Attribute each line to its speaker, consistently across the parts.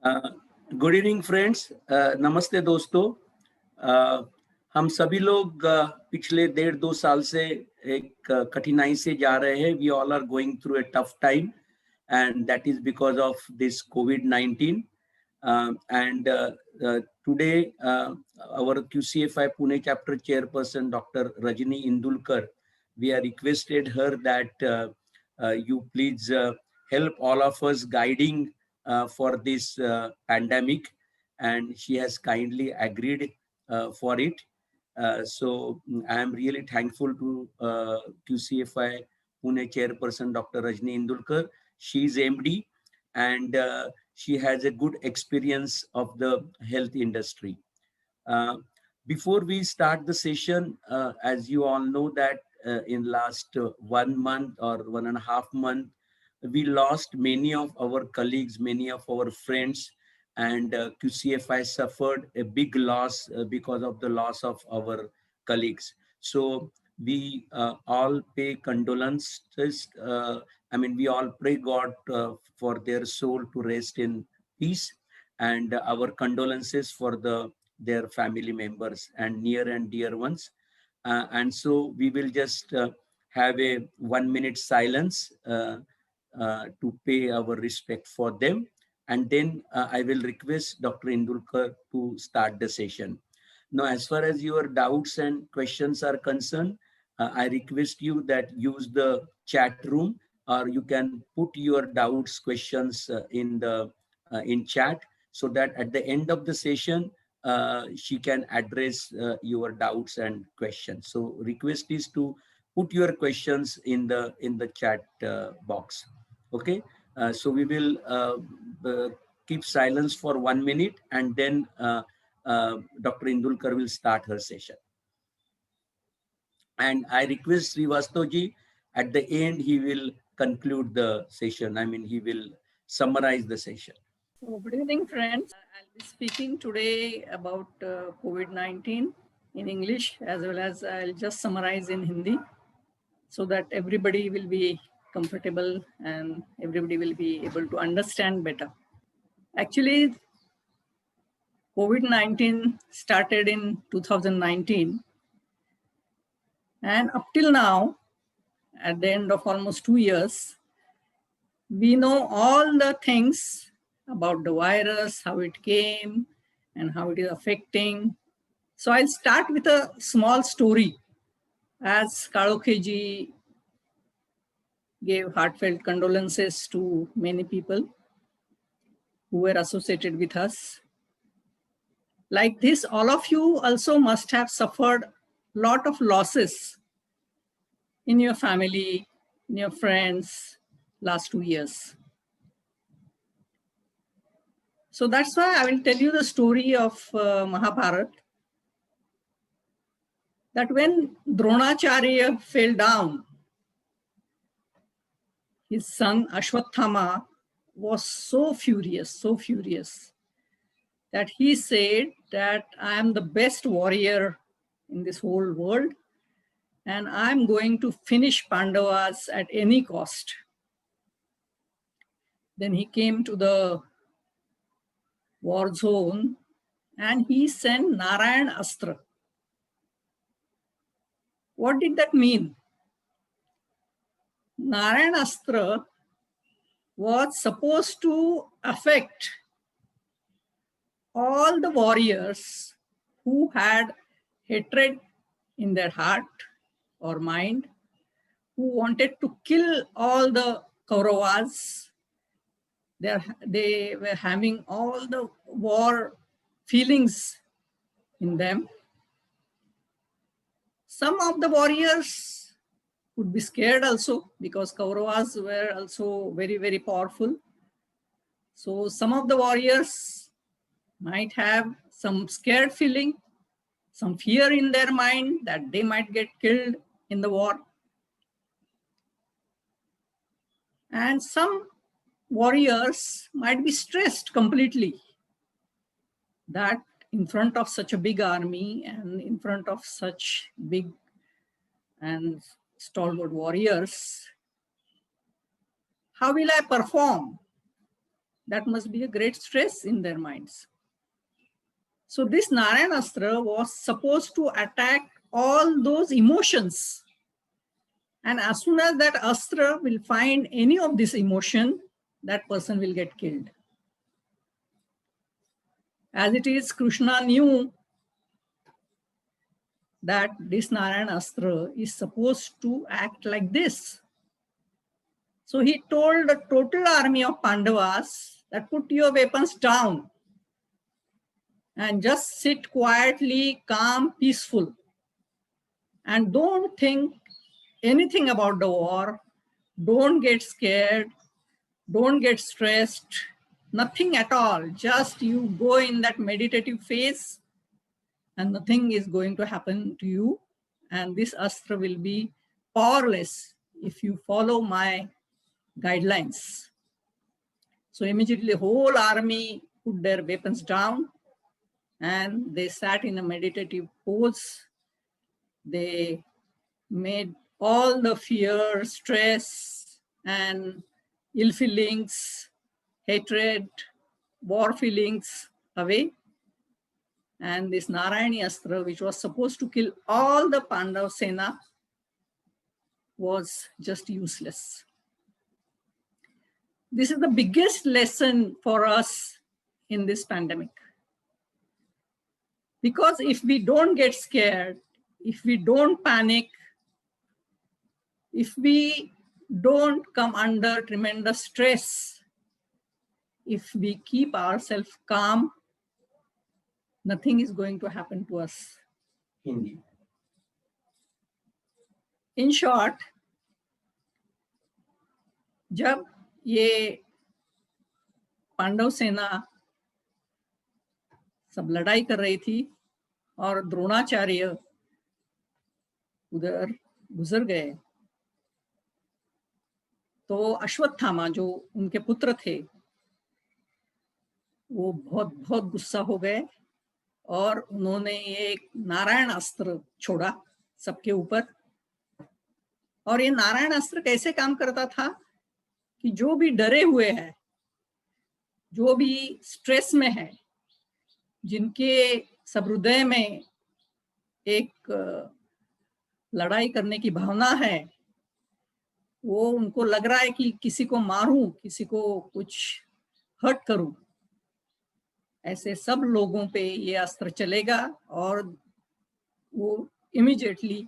Speaker 1: Good evening friends, नमस्ते दोस्तों। हम सभी लोग पिछले 1.5-2 साल से एक कठिनाई से जा रहे हैं। We all are going through a tough time and that is because of this COVID-19. And today, our QCFI Pune chapter chairperson, Dr. Rajni Indulkar, we are requested her that you please help all of us guiding for this pandemic, and she has kindly agreed for it. So I am really thankful to QCFI Pune chairperson, Dr. Rajni Indulkar. She is MD and she has a good experience of the health industry. Before we start the session, as you all know that in last 1 month or 1.5 month, we lost many of our colleagues, many of our friends, and QCFI suffered a big loss because of the loss of our colleagues. So we all pay condolences. We all pray God for their soul to rest in peace, and our condolences for their family members and near and dear ones. And so we will just have a 1 minute silence to pay our respect for them. And then I will request Dr. Indulkar to start the session. Now, as far as your doubts and questions are concerned, I request you that use the chat room, or you can put your doubts, questions in chat, so that at the end of the session, she can address your doubts and questions. So request is to put your questions in the chat box. Okay, so we will keep silence for 1 minute, and then Dr. Indulkar will start her session. And I request Srivastavji, at the end, he will conclude the session. He will summarize the session.
Speaker 2: So, good evening, friends. I'll be speaking today about COVID-19 in English, as well as I'll just summarize in Hindi, so that everybody will be comfortable and everybody will be able to understand better. Actually, COVID-19 started in 2019, and up till now, at the end of almost 2 years, we know all the things about the virus, how it came, and how it is affecting. So I'll start with a small story. As Kalokeji gave heartfelt condolences to many people who were associated with us. Like this, all of you also must have suffered a lot of losses in your family, in your friends, last 2 years. So that's why I will tell you the story of Mahabharata. That when Dronacharya fell down, his son Ashwathama was so furious, that he said that I am the best warrior in this whole world, and I'm going to finish Pandavas at any cost. Then he came to the war zone and he sent Narayan Astra. What did that mean? Narayan Astra was supposed to affect all the warriors who had hatred in their heart or mind, who wanted to kill all the Kauravas. They were having all the war feelings in them. Some of the warriors would be scared also, because Kauravas were also very, very powerful. So some of the warriors might have some scared feeling, some fear in their mind that they might get killed in the war. And some warriors might be stressed completely that in front of such a big army and in front of such big and stalwart warriors, how will I perform? That must be a great stress in their minds. So this Narayan Astra was supposed to attack all those emotions. And as soon as that Astra will find any of this emotion, that person will get killed. As it is, Krishna knew that this Narayan Astra is supposed to act like this. So he told the total army of Pandavas that put your weapons down and just sit quietly, calm, peaceful. And don't think anything about the war. Don't get scared. Don't get stressed. Nothing at all. Just you go in that meditative phase and nothing is going to happen to you. And this Astra will be powerless if you follow my guidelines. So immediately the whole army put their weapons down and they sat in a meditative pose. They made all the fear, stress, and ill feelings, hatred, war feelings away. And this Narayani Astra, which was supposed to kill all the Pandav Sena, was just useless. This is the biggest lesson for us in this pandemic. Because if we don't get scared, if we don't panic, if we don't come under tremendous stress, if we keep ourselves calm, nothing is going to happen to us.
Speaker 1: Indeed.
Speaker 2: In short, जब ये पांडव सेना सब लड़ाई कर रही थी और द्रोणाचार्य उधर गुजर गए, तो अश्वत्थामा जो उनके पुत्र थे वो बहुत बहुत गुस्सा हो गए और उन्होंने ये एक नारायण अस्त्र छोड़ा सबके ऊपर। और ये नारायण अस्त्र कैसे काम करता था कि जो भी डरे हुए हैं, जो भी स्ट्रेस में है, जिनके सब हृदय में एक लड़ाई करने की भावना है, वो उनको लग रहा है कि किसी को मारूं, किसी को कुछ हर्ट करूं, ऐसे सब लोगों पे ये अस्त्र चलेगा और वो इमीडिएटली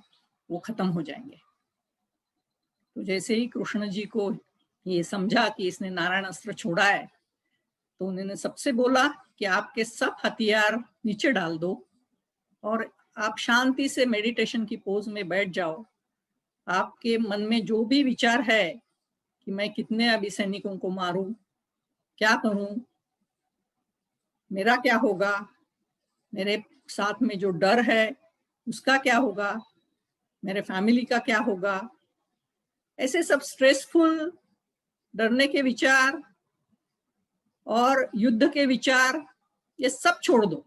Speaker 2: वो खत्म हो जाएंगे। तो जैसे ही कृष्ण जी को ये समझा कि इसने नारायण अस्त्र छोड़ा है, तो उन्होंने सबसे बोला कि आपके सब हथियार नीचे डाल दो और आप शांति से मेडिटेशन की पोज में बैठ जाओ। आपके मन में जो भी विचार है कि मैं कितने अभी सैनिकों को मारूं, क्या करूं, मेरा क्या होगा, मेरे साथ में जो डर है उसका क्या होगा, मेरे फैमिली का क्या होगा, ऐसे सब स्ट्रेसफुल डरने के विचार और युद्ध के विचार, ये सब छोड़ दो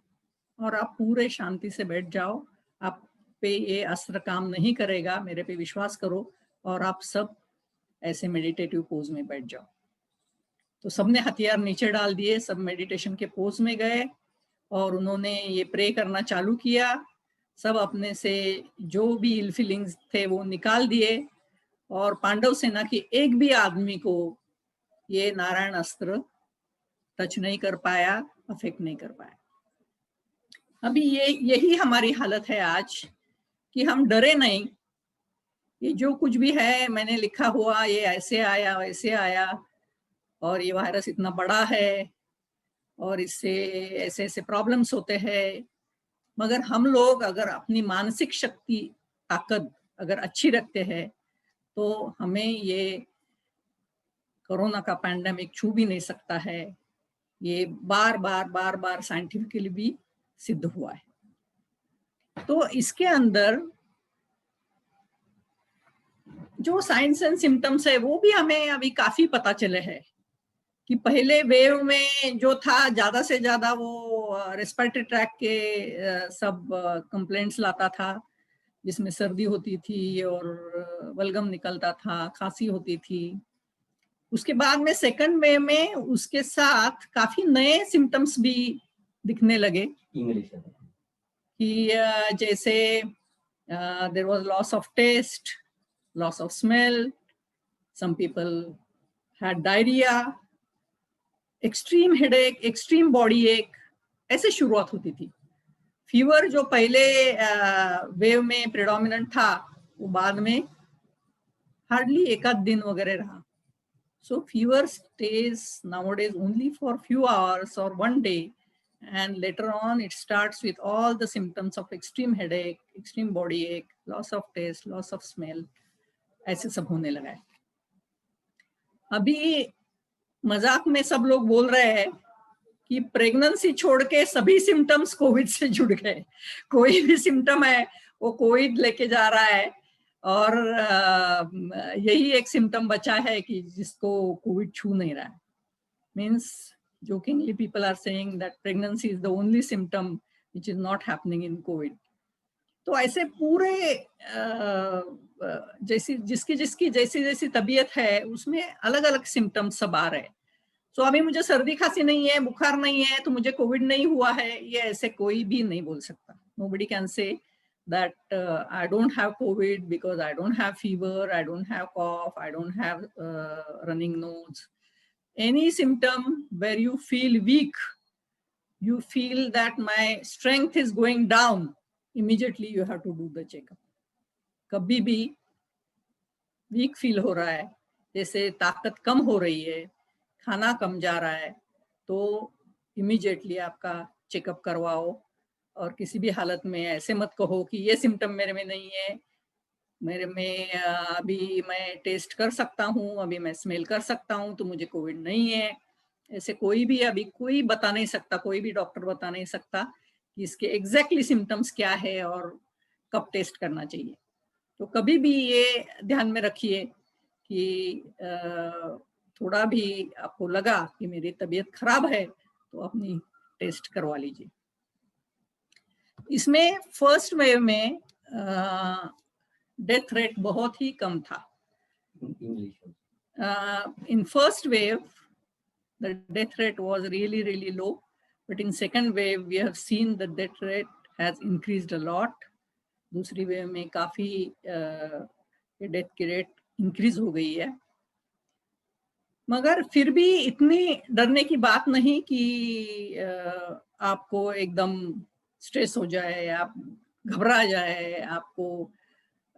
Speaker 2: और आप पूरे शांति से बैठ जाओ। आप पे ये अस्त्र काम नहीं करेगा, मेरे पे विश्वास करो और आप सब ऐसे मेडिटेटिव पोज में बैठ जाओ। तो सबने हथियार नीचे डाल दिए, सब मेडिटेशन के पोज में गए और उन्होंने ये प्रे करना चालू किया। सब अपने से जो भी इल फीलिंग्स थे वो निकाल दिए और पांडव सेना के एक भी आदमी को ये नारायण अस्त्र टच नहीं कर पाया, अफेक्ट नहीं कर पाया। अभी यही हमारी हालत है आज कि हम डरे नहीं। ये जो कुछ भी है मैंने लिखा हुआ, ये ऐसे आया वैसे आया और ये वायरस इतना बड़ा है और इससे ऐसे ऐसे प्रॉब्लम्स होते हैं, मगर हम लोग अगर अपनी मानसिक शक्ति ताकत अगर अच्छी रखते हैं तो हमें ये कोरोना का पैंडेमिक छू भी नहीं सकता है। ये बार बार साइंटिफिकली भी सिद्ध हुआ है। तो इसके अंदर जो साइंस एंड सिम्टम्स है वो भी हमें अभी काफी पता चले हैं कि पहले वेव में जो था ज्यादा से ज्यादा वो रेस्पिरेटरी ट्रैक के सब कंप्लेंट्स लाता था, जिसमें सर्दी होती थी और बलगम निकलता था, खांसी होती थी। उसके बाद में सेकंड वेव में उसके साथ काफी नए सिम्टम्स भी दिखने लगे कि जैसे there was loss of taste, loss of smell, some people had diarrhoea, extreme headache, extreme body ache, ऐसे शुरुआत होती थी। फीवर जो पहले वेव में प्रेडोमिनेंट था वो बाद में हार्डली एक आध दिन वगैरह रहा। So fever stays nowadays only for few hours or one day, and later on it starts with all the symptoms of extreme headache, extreme body ache, loss of taste, loss of smell, ऐसे सब होने लगा है। अभी मजाक में सब लोग बोल रहे हैं कि प्रेगनेंसी छोड़ के सभी सिम्टम्स कोविड से जुड़ गए। कोई भी सिम्टम है वो कोविड लेके जा रहा है, और यही एक सिम्टम बचा है कि जिसको कोविड छू नहीं रहा है। Means jokingly people are saying that pregnancy is the only symptom which is not happening in COVID. तो ऐसे पूरे जैसी जिसकी जिसकी जैसी जैसी तबीयत है उसमें अलग अलग सिम्टम्स सब आ रहे हैं। सो अभी मुझे सर्दी खांसी नहीं है, बुखार नहीं है, तो मुझे कोविड नहीं हुआ है, ये ऐसे कोई भी नहीं बोल सकता। Nobody can say that I don't have COVID because I don't have fever, I don't have cough, I don't have running nose. Any symptom where you feel weak, you feel that my strength is going down, immediately you have to do the checkup. कभी भी weak feel हो रहा है, जैसे ताकत कम हो रही है, खाना कम जा रहा है, तो इमीडिएटली आपका चेकअप करवाओ। और किसी भी हालत में ऐसे मत कहो कि ये सिम्टम मेरे में नहीं है, मेरे में अभी मैं टेस्ट कर सकता हूँ, अभी मैं स्मेल कर सकता हूँ, तो मुझे कोविड नहीं है। ऐसे कोई भी अभी कोई बता नहीं सकता, कोई भी डॉक्टर बता नहीं सकता कि इसके एग्जैक्टली सिम्टम्स क्या है और कब टेस्ट करना चाहिए। तो कभी भी ये ध्यान में रखिए कि थोड़ा भी आपको लगा कि मेरी तबीयत खराब है तो अपनी टेस्ट करवा लीजिए। इसमें फर्स्ट वेव में डेथ रेट बहुत ही कम था। In first wave the death rate was really low, but in second wave we have seen the death rate has increased a lot. दूसरी वेव में काफी डेथ की रेट इंक्रीज हो गई है, मगर फिर भी इतनी डरने की बात नहीं कि आपको एकदम स्ट्रेस हो जाए, आप घबरा जाए, आपको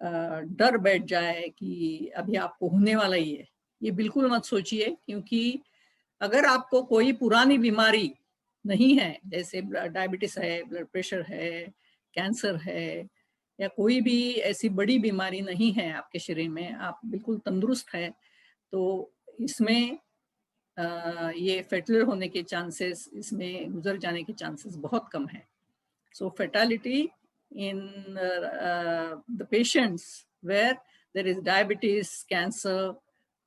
Speaker 2: डर बैठ जाए कि अभी आपको होने वाला ही है। ये बिल्कुल मत सोचिए, क्योंकि अगर आपको कोई पुरानी बीमारी नहीं है, जैसे डायबिटीज है, ब्लड प्रेशर है, कैंसर है, या कोई भी ऐसी बड़ी बीमारी नहीं है आपके शरीर में, आप बिल्कुल तंदुरुस्त है, तो इसमें ये फेटल होने के चांसेस, इसमें गुजर जाने के चांसेस बहुत कम है। So fatality in the patients where there is diabetes, cancer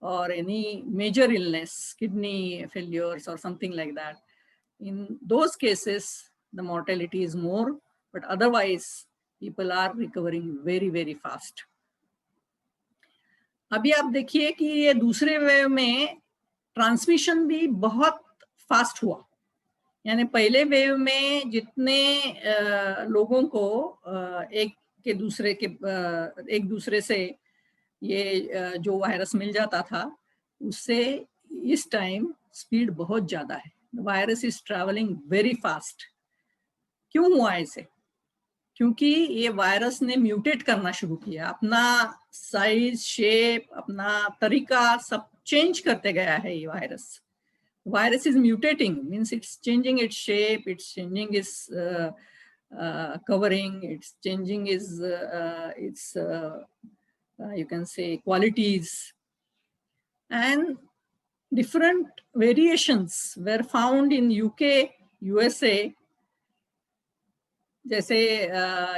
Speaker 2: or any major illness, kidney failures or something like that, in those cases the mortality is more, but otherwise people are recovering very fast. अभी आप देखिए कि ये दूसरे wave में transmission भी बहुत fast हुआ। यानी पहले वेव में जितने लोगों को एक दूसरे से ये जो वायरस मिल जाता था, उससे इस टाइम स्पीड बहुत ज्यादा है। Virus is travelling very fast. क्यों हुआ ऐसे? क्योंकि ये वायरस ने म्यूटेट करना शुरू किया, अपना साइज, शेप, अपना तरीका सब चेंज करते गया है। ये virus is mutating, means it's changing its shape, it's changing it's covering, it's changing it's you can say qualities, and different variations were found in UK, USA. जैसे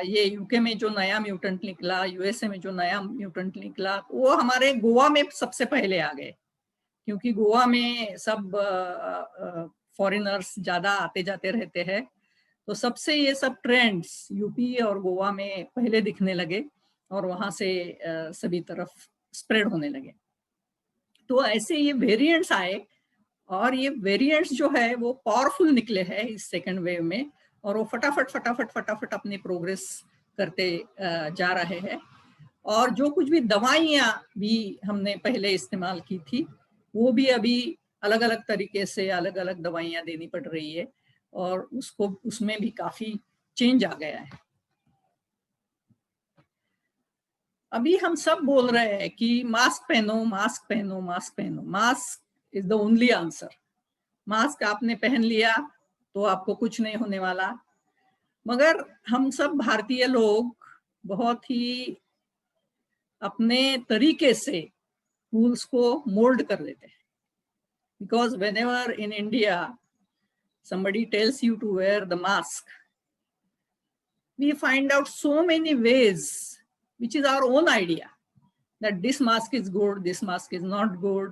Speaker 2: ये यूके में जो नया म्यूटेंट निकला, यूएसए में जो नया म्यूटेंट निकला, वो हमारे गोवा में सबसे पहले आ गए, क्योंकि गोवा में सब फॉरेनर्स ज्यादा आते जाते रहते हैं, तो सबसे ये सब ट्रेंड्स यूपी और गोवा में पहले दिखने लगे और वहां से सभी तरफ स्प्रेड होने लगे। तो ऐसे ये वेरिएंट्स आए, और ये वेरिएंट्स जो है वो पावरफुल निकले हैं इस सेकंड वेव में, और वो फटाफट फटाफट फटाफट अपनी प्रोग्रेस करते जा रहे हैं। और जो कुछ भी दवाइयाँ भी हमने पहले इस्तेमाल की थी, वो भी अभी अलग अलग तरीके से अलग अलग दवाइयाँ देनी पड़ रही है, और उसमें भी काफी चेंज आ गया है। अभी हम सब बोल रहे हैं कि मास्क पहनो, मास्क पहनो, मास्क पहनो। Mask is the only answer. Mask आपने पहन लिया तो आपको कुछ नहीं होने वाला। मगर हम सब भारतीय लोग बहुत ही अपने तरीके से रूल्स को मोल्ड कर देते हैं। Because whenever in India somebody tells you to wear the mask, we find out so many ways, which is our own idea, that this mask is good, this mask is not good.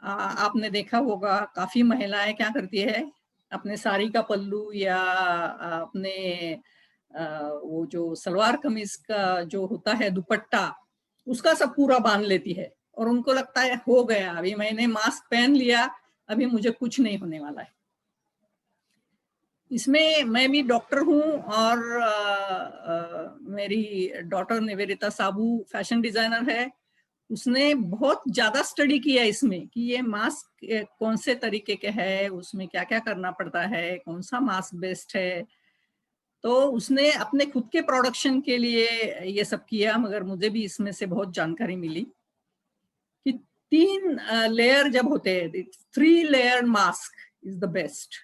Speaker 2: आपने देखा होगा काफी महिलाएं क्या करती है, अपने साड़ी का पल्लू या अपने वो जो सलवार कमीज का जो होता है दुपट्टा, उसका सब पूरा बांध लेती है, और उनको लगता है हो गया, अभी मैंने मास्क पहन लिया, अभी मुझे कुछ नहीं होने वाला है। इसमें मैं भी डॉक्टर हूँ, और मेरी डॉटर निवेदिता साबू फैशन डिजाइनर है। उसने बहुत ज्यादा स्टडी किया इसमें कि ये मास्क कौन से तरीके के है, उसमें क्या क्या करना पड़ता है, कौन सा मास्क बेस्ट है। तो उसने अपने खुद के प्रोडक्शन के लिए ये सब किया, मगर मुझे भी इसमें से बहुत जानकारी मिली कि 3 लेयर जब होते हैं, 3 layer mask is the best.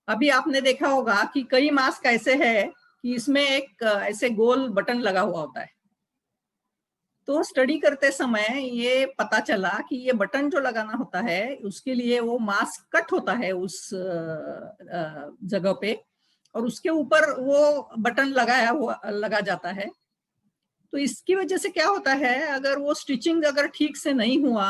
Speaker 2: अभी आपने देखा होगा कि कई मास्क ऐसे हैं कि इसमें एक ऐसे गोल बटन लगा हुआ होता है। तो स्टडी करते समय ये पता चला कि ये बटन जो लगाना होता है, उसके लिए वो मास्क कट होता है उस जगह पे, और उसके ऊपर वो बटन लगा जाता है। तो इसकी वजह से क्या होता है, अगर वो स्टिचिंग अगर ठीक से नहीं हुआ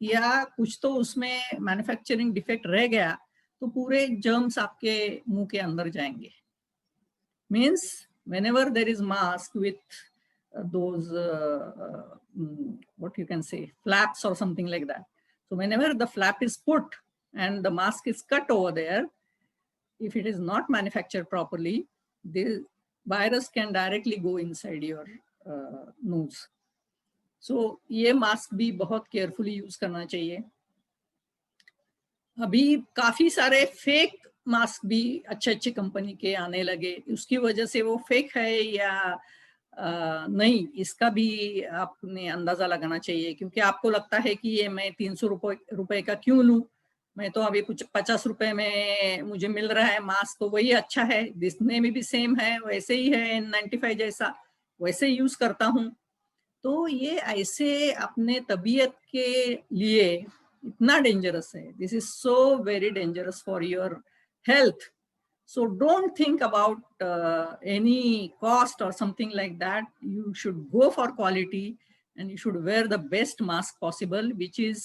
Speaker 2: या कुछ तो उसमें मैन्युफैक्चरिंग डिफेक्ट रह गया, तो पूरे जर्म्स आपके मुंह के अंदर जाएंगे। Means whenever there is mask with those what you can say, flaps or something like that, so whenever the flap is put and the mask is cut over there, if it is not manufactured properly, the virus can directly go inside your nose. So ये mask भी बहुत carefully use करना चाहिए। अभी काफी सारे fake mask भी अच्छे अच्छे कंपनी के आने लगे, उसकी वजह से वो फेक है या नहीं, इसका भी आपने अंदाजा लगाना चाहिए। क्योंकि आपको लगता है कि ये मैं 300 रुपए का क्यों लूं, मैं तो अभी कुछ 50 रुपए में मुझे मिल रहा है मास्क, तो वही अच्छा है, दिखने में भी सेम है, वैसे ही है N95 जैसा, वैसे यूज करता हूँ। तो ये ऐसे अपने तबीयत के लिए इतना डेंजरस है। This is so very dangerous for your health. So don't think about any cost or something like that. You should go for quality, and you should wear the best mask possible, which is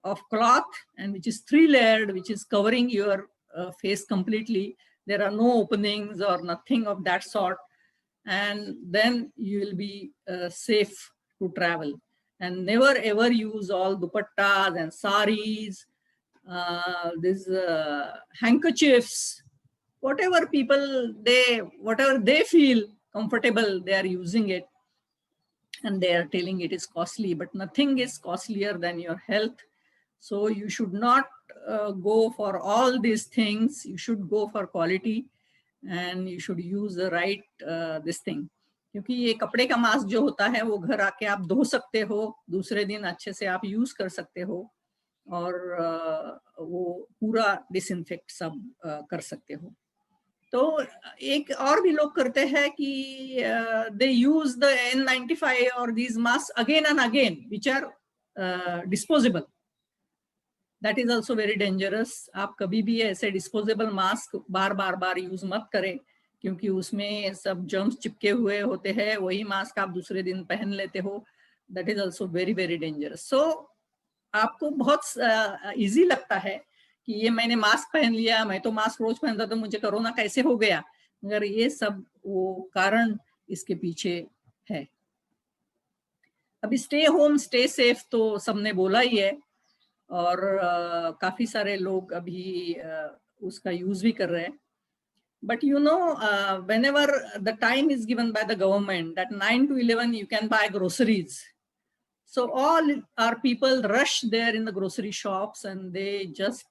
Speaker 2: of cloth and which is 3-layered, which is covering your face completely. There are no openings or nothing of that sort, and then you will be safe to travel. And never ever use all dupattas and saris, these handkerchiefs, whatever they feel comfortable, they are using it, and they are telling it is costly, but nothing is costlier than your health. So you should not go for all these things. You should go for quality, and you should use the right this thing. क्योंकि ये कपड़े का mask जो होता है वो घर आके आप धो सकते हो, दूसरे दिन अच्छे से आप यूज कर सकते हो, और वो पूरा डिसइंफेक्ट सब कर सकते हो। तो एक और भी लोग करते हैं कि दे यूज द N95 और these mask again and again, which are disposable. That is also very dangerous. आप कभी भी ऐसे डिस्पोजेबल मास्क बार यूज मत करें, क्योंकि उसमें सब जर्म्स चिपके हुए होते हैं। वही मास्क आप दूसरे दिन पहन लेते हो, that is also very very dangerous. So आपको बहुत इजी लगता है कि ये मैंने मास्क पहन लिया, मैं तो मास्क रोज पहनता था, मुझे कोरोना कैसे हो गया, मगर ये सब वो कारण इसके पीछे है। अभी स्टे होम स्टे सेफ तो सबने बोला ही है, और काफी सारे लोग अभी उसका यूज भी कर रहे हैं. But whenever the time is given by the government that 9 to 11 you can buy groceries, so all our people rush there in the grocery shops and they just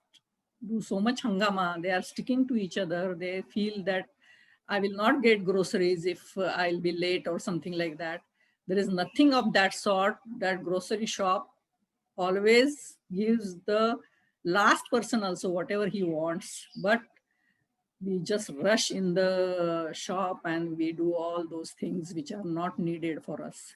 Speaker 2: do so much hangama. They are sticking to each other. They feel that I will not get groceries if I'll be late or something like that. There is nothing of that sort. That grocery shop always gives the last person also whatever he wants, but we just rush in the shop and we do all those things which are not needed for us.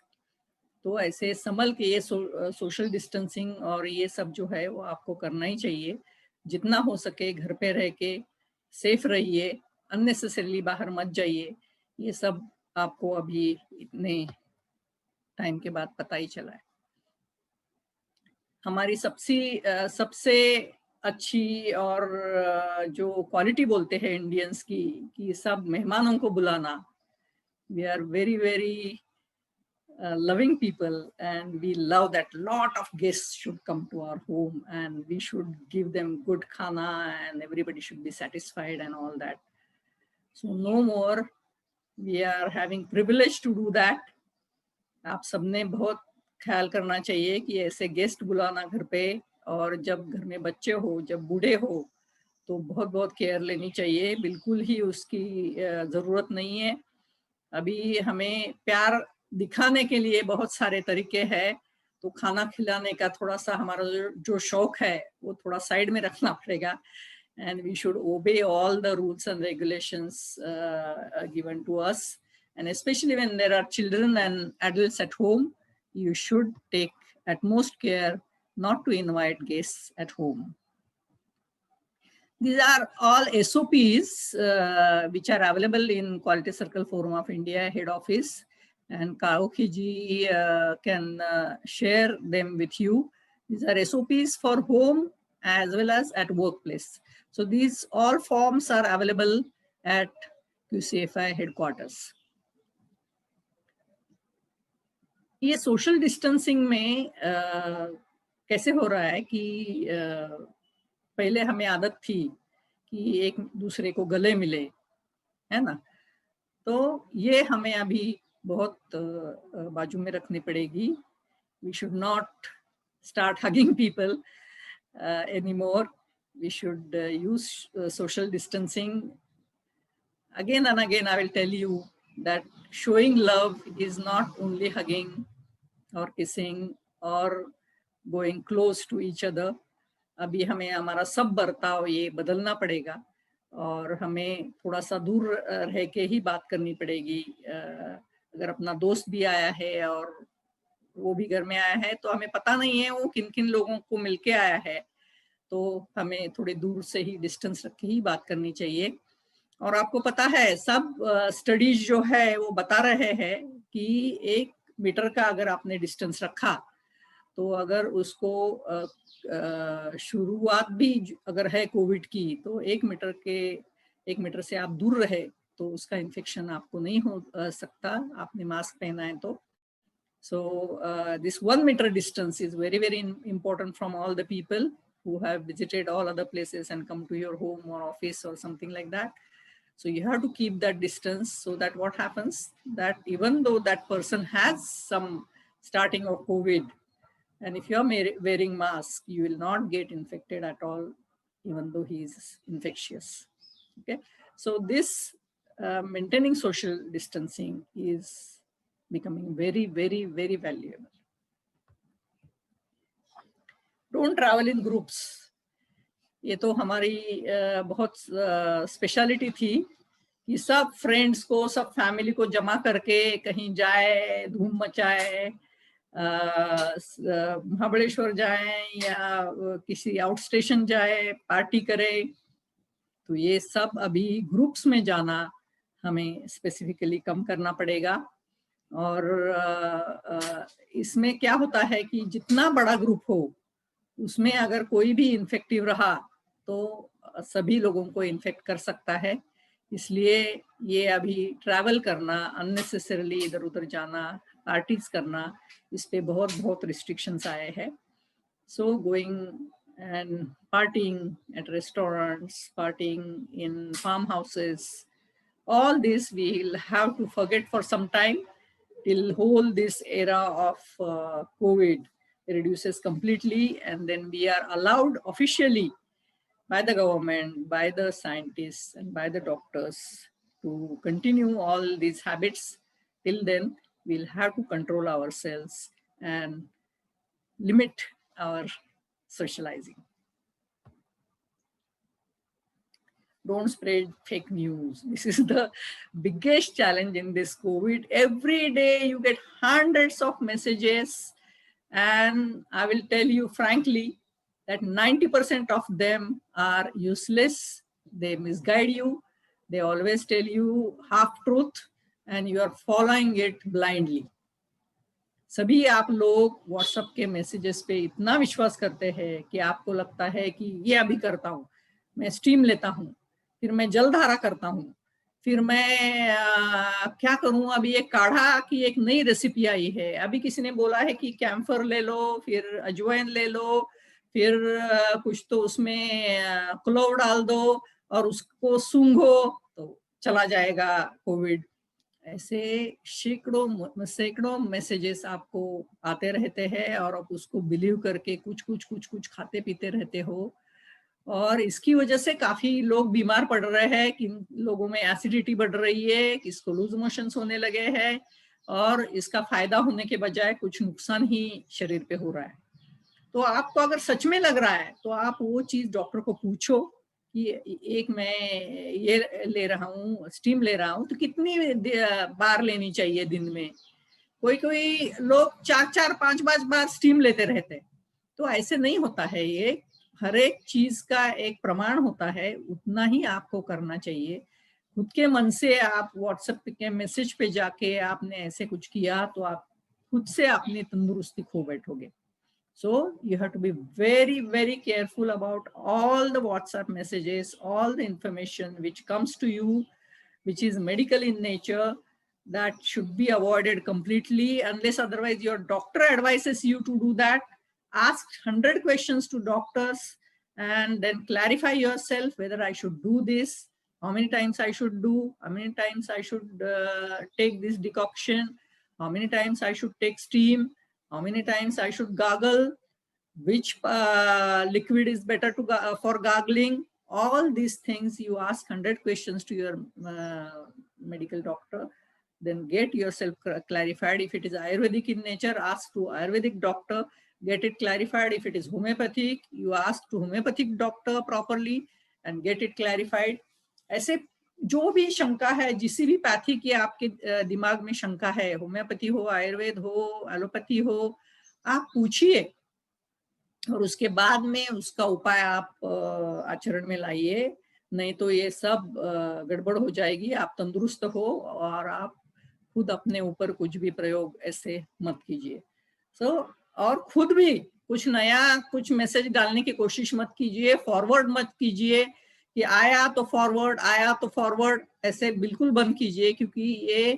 Speaker 2: तो ऐसे संभल के ये social distancing और ये सब जो है वो आपको करना ही चाहिए. जितना हो सके घर पे रह के सेफ रहिए, अननेसेसरीली बाहर मत जाइए. ये सब आपको अभी इतने टाइम के बाद पता ही चला है. हमारी सबसे अच्छी और जो क्वालिटी बोलते हैं इंडियंस की कि सब मेहमानों को बुलाना. We are very very loving people and we love that lot of guests should come to our home and we should give them good khana and everybody should be satisfied and all that. So no more we are having privilege to do that. आप सबने बहुत ख्याल करना चाहिए कि ऐसे guest बुलाना घर पे, और जब घर में बच्चे हो, जब बूढ़े हो, तो बहुत बहुत केयर लेनी चाहिए. बिल्कुल ही उसकी ज़रूरत नहीं है. अभी हमें प्यार दिखाने के लिए बहुत सारे तरीके हैं, तो खाना खिलाने का थोड़ा सा हमारा जो शौक है वो थोड़ा साइड में रखना पड़ेगा. And we should obey all the rules and regulations given to us. And especially when there are children and adults at home, you should take utmost care not to invite guests at home. These are all SOPs which are available in Quality Circle Forum of India head office, and Kaoki ji can share them with you. These are SOPs for home as well as at workplace. So these all forms are available at QCFI headquarters. ये social distancing में कैसे हो रहा है कि पहले हमें आदत थी कि एक दूसरे को गले मिले, है ना. तो ये हमें अभी बहुत बाजू में रखनी पड़ेगी. We should not start hugging people anymore. We should use social distancing. Again and again, I will tell you that showing love is not only hugging or kissing or going close to each other. अभी हमें हमारा सब बर्ताव ये बदलना पड़ेगा और हमें थोड़ा सा दूर रह के ही बात करनी पड़ेगी. अगर अपना दोस्त भी आया है और वो भी घर में आया है तो हमें पता नहीं है वो किन किन लोगों को मिलके आया है, तो हमें थोड़ी दूर से ही डिस्टेंस रख के ही बात करनी चाहिए. और आपको पता है सब स्टडीज जो है वो बता रहे हैं कि 1 मीटर का अगर आपने डिस्टेंस रखा तो अगर उसको शुरुआत भी अगर है कोविड की तो 1 मीटर से आप दूर रहे तो उसका इन्फेक्शन आपको नहीं हो सकता, आपने मास्क पहना है तो. So this 1 meter distance is very, very important from all the people who have visited all other places and come to your home or office or something like that. So you have to keep that distance so that what happens that even though that person has some starting of COVID, and if you are wearing mask, you will not get infected at all, even though he is infectious. Okay. So this maintaining social distancing is becoming very, very, very valuable. Don't travel in groups. ये तो हमारी बहुत speciality थी कि सब friends को, सब family को जमा करके कहीं जाए, धूम मचाए, महाबलेश्वर जाए या किसी आउट स्टेशन जाए, पार्टी करे. तो ये सब अभी ग्रुप्स में जाना हमें स्पेसिफिकली कम करना पड़ेगा. और इसमें क्या होता है कि जितना बड़ा ग्रुप हो उसमें अगर कोई भी इन्फेक्टिव रहा तो सभी लोगों को इन्फेक्ट कर सकता है. इसलिए ये अभी ट्रैवल करना, अननेसेसरीली इधर उधर जाना पार्टीज करना, इस पे बहुत बहुत रिस्ट्रिक्शंस आए हैं. So going and partying at restaurants, partying in farmhouses, all this we'll have to forget for some time till whole this era of COVID reduces completely, and then we are allowed officially by the government, by the scientists, and by the doctors to continue all these habits. Till then, we'll have to control ourselves and limit our socializing. Don't spread fake news. This is the biggest challenge in this COVID. Every day you get hundreds of messages, and I will tell you frankly that 90% of them are useless. They misguide you. They always tell you half truth, and you are following it blindly. सभी आप लोग WhatsApp के messages पे इतना विश्वास करते हैं कि आपको लगता है कि ये अभी करता हूँ, मैं स्टीम लेता हूँ, फिर मैं जलधारा करता हूँ, फिर मैं क्या करूँ, अभी एक काढ़ा की एक नई रेसिपी आई है, अभी किसी ने बोला है कि कैम्फर ले लो, फिर अजवाइन ले लो, फिर कुछ तो उसमें क्लोव डाल दो और उसको सूंघो तो चला जाएगा कोविड. ऐसे सैकड़ों मैसेजेस आपको आते रहते हैं और आप उसको बिलीव करके कुछ खाते पीते रहते हो, और इसकी वजह से काफी लोग बीमार पड़ रहे हैं. कि लोगों में एसिडिटी बढ़ रही है, किसको लूज मोशंस होने लगे हैं, और इसका फायदा होने के बजाय कुछ नुकसान ही शरीर पे हो रहा है. तो आपको अगर सच में लग रहा है तो आप वो चीज डॉक्टर को पूछो कि एक मैं ये ले रहा हूँ, स्टीम ले रहा हूँ, तो कितनी बार लेनी चाहिए दिन में. कोई लोग 4-5 बार स्टीम लेते रहते हैं. तो ऐसे नहीं होता है. ये हर एक चीज का एक प्रमाण होता है, उतना ही आपको करना चाहिए. खुद के मन से आप व्हाट्सएप के मैसेज पे जाके आपने ऐसे कुछ किया तो आप खुद से अपनी तंदुरुस्ती खो बैठोगे. So you have to be very, very careful about all the WhatsApp messages, all the information which comes to you, which is medical in nature, that should be avoided completely, unless otherwise your doctor advises you to do that. Ask 100 questions to doctors and then clarify yourself whether I should do this, how many times I should do, how many times I should take this decoction, how many times I should take steam, how many times I should gargle, which liquid is better for gargling. All these things you ask 100 questions to your medical doctor, then get yourself clarified. If it is Ayurvedic in nature, ask to Ayurvedic doctor, get it clarified. If it is homeopathic, you ask to homeopathic doctor properly and get it clarified. ऐसे जो भी शंका है, जिसी भी pathy की आपके दिमाग में शंका है, होम्योपैथी हो, आयुर्वेद हो, एलोपैथी हो, आप पूछिए और उसके बाद में उसका उपाय आप आचरण में लाइए. नहीं तो ये सब गड़बड़ हो जाएगी. आप तंदुरुस्त हो और आप खुद अपने ऊपर कुछ भी प्रयोग ऐसे मत कीजिए. और खुद भी कुछ नया कुछ मैसेज डालने की कोशिश मत कीजिए. फॉरवर्ड मत कीजिए कि आया तो फॉरवर्ड, ऐसे बिल्कुल बंद कीजिए, क्योंकि ये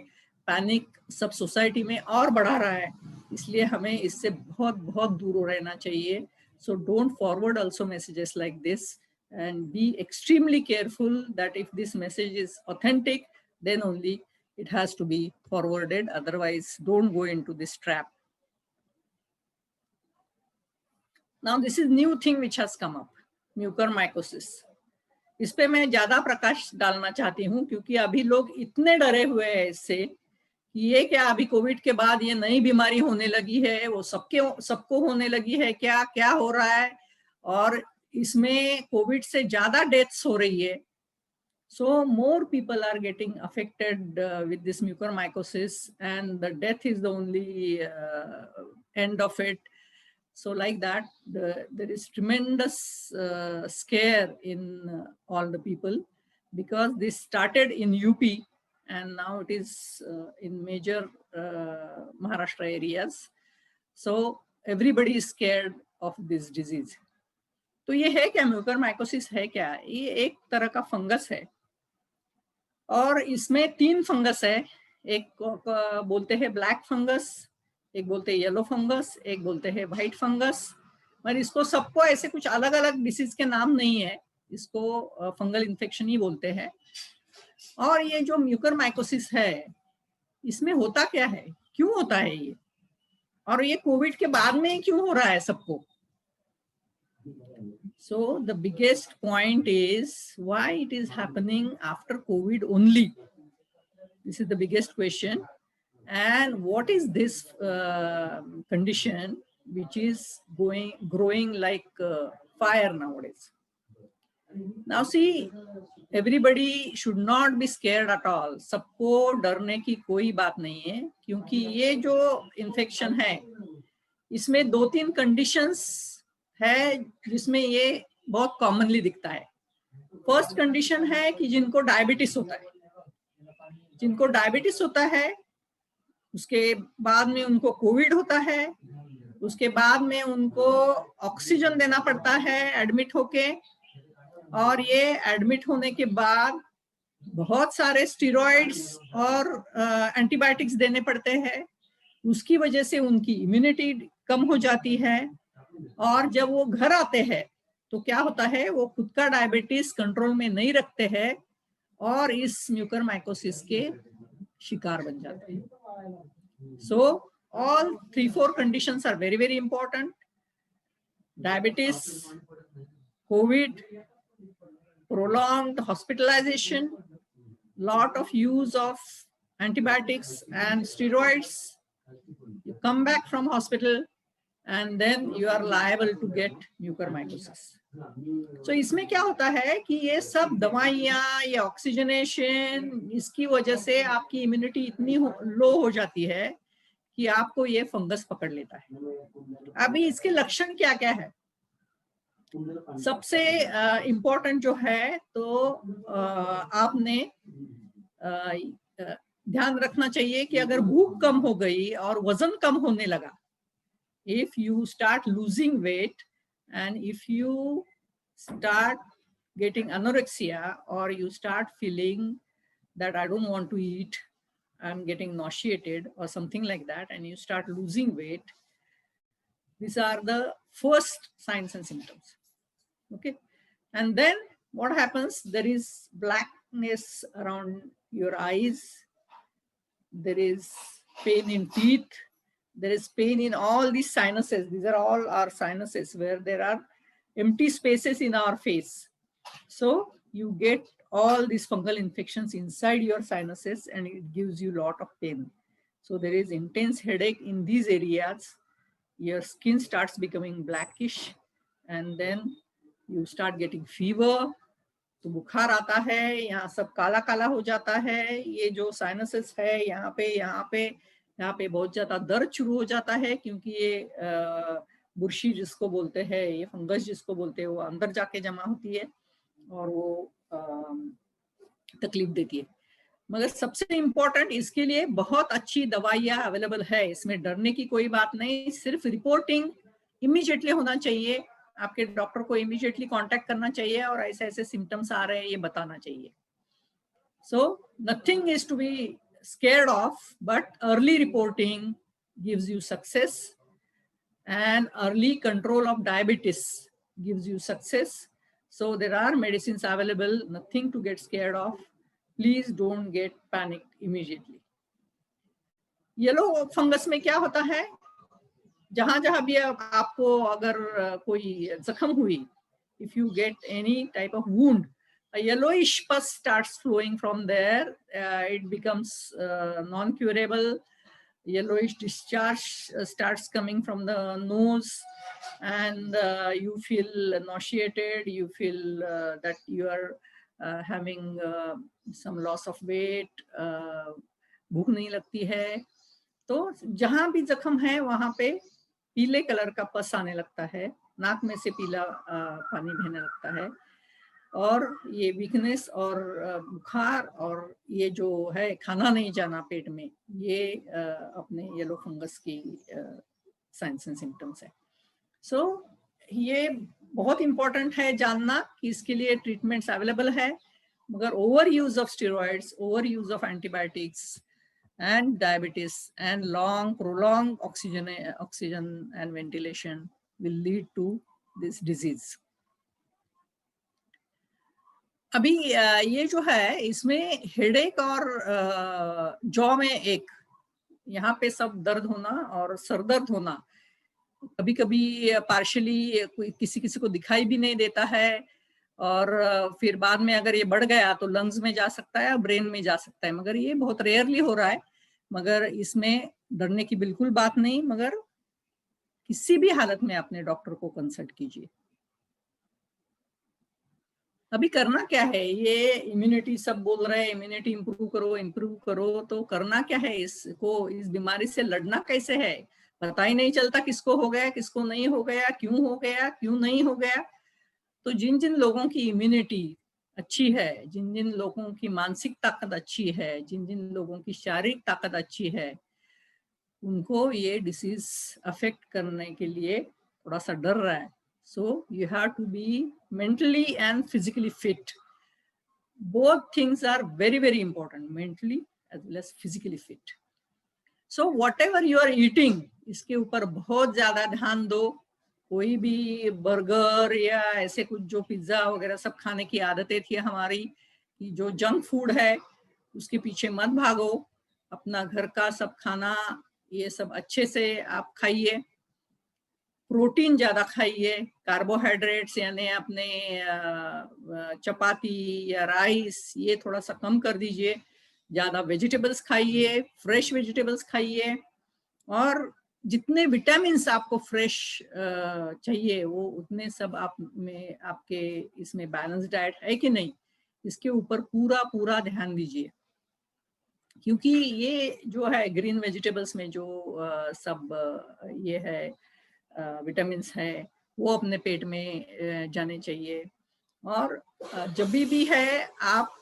Speaker 2: पैनिक सब सोसाइटी में और बढ़ा रहा है. इसलिए हमें इससे बहुत बहुत दूर रहना चाहिए. So don't forward also messages like this, and be extremely careful that if this message is authentic, then only it has to be forwarded. Otherwise, don't go into this trap. Now, this is new thing which has come up, mucormycosis. इस पे मैं ज्यादा प्रकाश डालना चाहती हूँ, क्योंकि अभी लोग इतने डरे हुए हैं इससे कि ये क्या अभी कोविड के बाद ये नई बीमारी होने लगी है, वो सबको होने लगी है, क्या हो रहा है, और इसमें कोविड से ज्यादा डेथ्स हो रही है. So more people are getting affected with this mucormycosis, and the death is the only end of it. So like that, there is tremendous scare in all the people, because this started in UP and now it is in major Maharashtra areas. So everybody is scared of this disease. तो ये है क्या, mucormycosis है क्या? ये एक तरह का फंगस है और इसमें 3 फंगस है. एक को बोलते हैं ब्लैक फंगस, एक बोलते हैं येलो फंगस, एक बोलते हैं व्हाइट फंगस। पर इसको सबको ऐसे कुछ अलग अलग डिसीज के नाम नहीं है, इसको फंगल इन्फेक्शन ही बोलते हैं। और ये जो म्यूकरमाइकोसिस है, इसमें होता क्या है, क्यों होता है ये, और ये कोविड के बाद में क्यों हो रहा है सबको? So the biggest point is why it is happening after COVID only. This is the biggest question. And what is this condition which is growing like fire nowadays? Now see, everybody should not be scared at all. सबको डरने की कोई बात नहीं है, क्योंकि ये जो इन्फेक्शन है इसमें 2-3 कंडीशंस है जिसमें ये बहुत कॉमनली दिखता है। फर्स्ट कंडीशन है कि जिनको डायबिटीज होता है, जिनको डायबिटीज होता है उसके बाद में उनको कोविड होता है, उसके बाद में उनको ऑक्सीजन देना पड़ता है एडमिट होके, और ये एडमिट होने के बाद बहुत सारे स्टेरॉइड्स और एंटीबायोटिक्स देने पड़ते हैं। उसकी वजह से उनकी इम्यूनिटी कम हो जाती है, और जब वो घर आते हैं तो क्या होता है, वो खुद का डायबिटीज कंट्रोल में नहीं रखते हैं और इस म्यूकरमाइकोसिस के शिकार बन जाते हैं। So all 3-4 conditions are very very important: diabetes, COVID, prolonged hospitalization, lot of use of antibiotics and steroids. You come back from hospital and then you are liable to get mucormycosis. So इसमें क्या होता है कि ये सब दवाइयाँ, ये oxygenation, इसकी वजह से आपकी इम्यूनिटी इतनी लो हो जाती है कि आपको ये फंगस पकड़ लेता है। अभी इसके लक्षण क्या क्या है? सबसे इम्पोर्टेंट जो है, तो आपने ध्यान रखना चाहिए कि अगर भूख कम हो गई और वजन कम होने लगा, if you start losing weight and if you start getting anorexia or you start feeling that I don't want to eat, I'm getting nauseated or something like that, and you start losing weight, these are the first signs and symptoms. Okay, and then what happens? There is blackness around your eyes, there is pain in teeth, there is pain in all these sinuses. These are all our sinuses where there are empty spaces in our face. So you get all these fungal infections inside your sinuses and it gives you a lot of pain. So there is intense headache in these areas. Your skin starts becoming blackish and then you start getting fever. तो बुखार आता है, यहाँ सब काला काला हो जाता है, ये जो साइनसेस है यहाँ पे बहुत ज्यादा दर्द शुरू हो जाता है, क्योंकि ये बुर्शी जिसको बोलते हैं, ये फंगस जिसको बोलते हैं, वो अंदर जाके जमा होती है और वो तकलीफ देती है। मगर सबसे इम्पोर्टेंट, इसके लिए बहुत अच्छी दवाइयाँ अवेलेबल है, इसमें डरने की कोई बात नहीं। सिर्फ रिपोर्टिंग इमीडिएटली होना चाहिए, आपके डॉक्टर को इमीडिएटली कांटेक्ट करना चाहिए और ऐसे ऐसे सिम्टम्स आ रहे हैं ये बताना चाहिए। So nothing is to be scared of, but early reporting gives you success, and early control of diabetes gives you success. So there are medicines available, nothing to get scared of. Please don't get panicked immediately. Yellow fungus में क्या होता है, जहां जहां भी आपको अगर कोई जख्म हुई, if you get any type of wound, a yellowish pus starts flowing from there. It becomes non-curable. Yellowish discharge starts coming from the nose, and you feel nauseated. You feel that you are having some loss of weight. भूख नहीं लगती है। तो जहां भी जख्म है वहां पे पीले कलर का पस आने लगता है, नाक में से पीला पानी बहने लगता है, और ये वीकनेस और बुखार और ये जो है खाना नहीं जाना पेट में, ये अपने येलो फंगस की साइंस एंड सिम्टम्स है। सो ये बहुत इम्पोर्टेंट है जानना कि इसके लिए ट्रीटमेंट्स अवेलेबल है, मगर over use of steroids, over use of antibiotics and diabetes and long prolonged oxygen and ventilation will lead to this disease. अभी ये जो है इसमें हेडेक और जॉ में एक यहाँ पे सब दर्द होना और सर दर्द होना कभी कभी पार्शली किसी किसी को दिखाई भी नहीं देता है, और फिर बाद में अगर ये बढ़ गया तो लंग्स में जा सकता है और ब्रेन में जा सकता है, मगर ये बहुत रेयरली हो रहा है। मगर इसमें डरने की बिल्कुल बात नहीं, मगर किसी भी हालत में अपने डॉक्टर को कंसल्ट कीजिए। अभी करना क्या है, ये इम्यूनिटी सब बोल रहे हैं, इम्यूनिटी इम्प्रूव करो, तो करना क्या है, इसको इस बीमारी से लड़ना कैसे है, पता ही नहीं चलता किसको हो गया किसको नहीं हो गया, क्यों नहीं हो गया। तो जिन जिन लोगों की इम्यूनिटी अच्छी है, जिन जिन लोगों की मानसिक ताकत अच्छी है, जिन जिन लोगों की शारीरिक ताकत अच्छी है, उनको ये डिसीज अफेक्ट करने के लिए थोड़ा सा डर रहा है। So you have to be mentally and physically fit. Both things are very, very important, mentally as well as physically fit. So whatever you are eating, इसके ऊपर बहुत ज्यादा ध्यान दो। कोई भी बर्गर या ऐसे कुछ जो पिज्जा वगैरह सब खाने की आदतें थी हमारी, कि जो जंक फूड है उसके पीछे मत भागो। अपना घर का सब खाना ये सब अच्छे से आप खाइए, प्रोटीन ज्यादा खाइए, कार्बोहाइड्रेट्स यानी अपने चपाती या राइस ये थोड़ा सा कम कर दीजिए, ज्यादा वेजिटेबल्स खाइए, फ्रेश वेजिटेबल्स खाइए, और जितने विटामिन्स आपको फ्रेश चाहिए वो उतने सब आप में आपके इसमें बैलेंस डाइट है कि नहीं, इसके ऊपर पूरा ध्यान दीजिए। क्योंकि ये जो है ग्रीन वेजिटेबल्स में जो सब ये है विटामिन्स है वो अपने पेट में जाने चाहिए। और जब भी है आप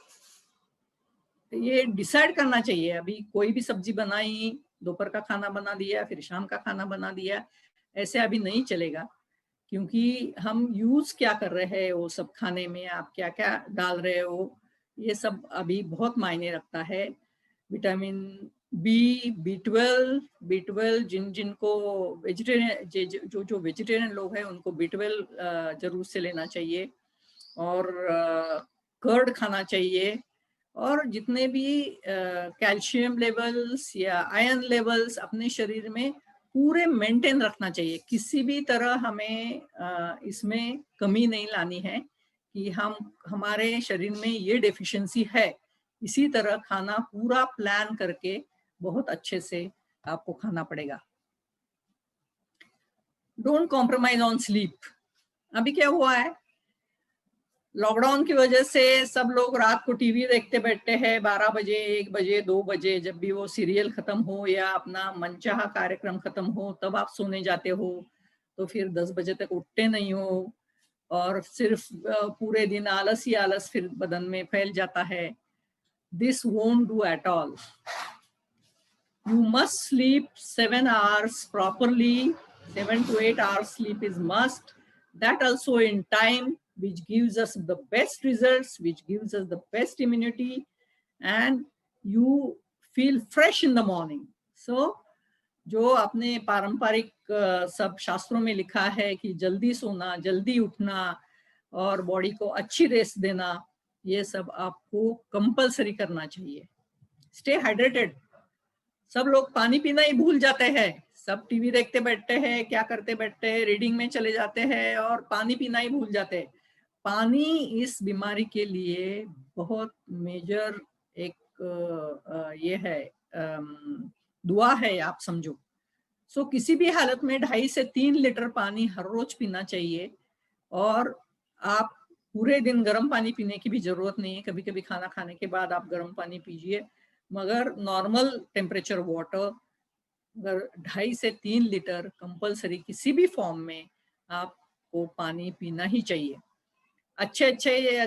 Speaker 2: ये डिसाइड करना चाहिए, अभी कोई भी सब्जी बनाई, दोपहर का खाना बना दिया, फिर शाम का खाना बना दिया, ऐसे अभी नहीं चलेगा। क्योंकि हम यूज क्या कर रहे हैं वो सब खाने में, आप क्या क्या डाल रहे हो, ये सब अभी बहुत मायने रखता है। विटामिन B12 जिनको वेजिटेरियन जो वेजिटेरियन लोग हैं उनको B12 जरूर से लेना चाहिए, और कर्ड खाना चाहिए, और जितने भी कैल्शियम लेवल्स या आयरन लेवल्स अपने शरीर में पूरे मेंटेन रखना चाहिए। किसी भी तरह हमें इसमें कमी नहीं लानी है कि हमारे शरीर में ये डेफिशिएंसी है। इसी तरह खाना पूरा प्लान करके बहुत अच्छे से आपको खाना पड़ेगा। Don't compromise on sleep. अभी क्या हुआ है, लॉकडाउन की वजह से सब लोग रात को टीवी देखते बैठते हैं, 12 बजे 1 बजे 2 बजे, जब भी वो सीरियल खत्म हो या अपना मनचाहा कार्यक्रम खत्म हो तब आप सोने जाते हो, तो फिर 10 बजे तक उठते नहीं हो, और सिर्फ पूरे दिन आलस ही आलस फिर बदन में फैल जाता है। This won't do at all. You must sleep 7 hours properly. 7 to 8 hours sleep is must. That also in time, which gives us the best results, which gives us the best immunity, and you feel fresh in the morning. So, जो अपने पारंपरिक सब शास्त्रों में लिखा है कि जल्दी सोना, जल्दी उठना और बॉडी को अच्छी रेस्ट देना, ये सब आपको कंपलसरी करना चाहिए। Stay hydrated. सब लोग पानी पीना ही भूल जाते हैं, सब टीवी देखते बैठते हैं, क्या करते बैठते हैं, रीडिंग में चले जाते हैं और पानी पीना ही भूल जाते हैं। पानी इस बीमारी के लिए बहुत मेजर एक ये है, दुआ है आप समझो। सो किसी भी हालत में 2.5 से 3 लीटर पानी हर रोज पीना चाहिए, और आप पूरे दिन गर्म पानी पीने की भी जरूरत नहीं है, कभी कभी खाना खाने के बाद आप गर्म पानी पीजिए, मगर नॉर्मल टेम्परेचर वाटर अगर 2.5 से 3 लीटर कंपलसरी किसी भी फॉर्म में आपको पानी पीना ही चाहिए। अच्छे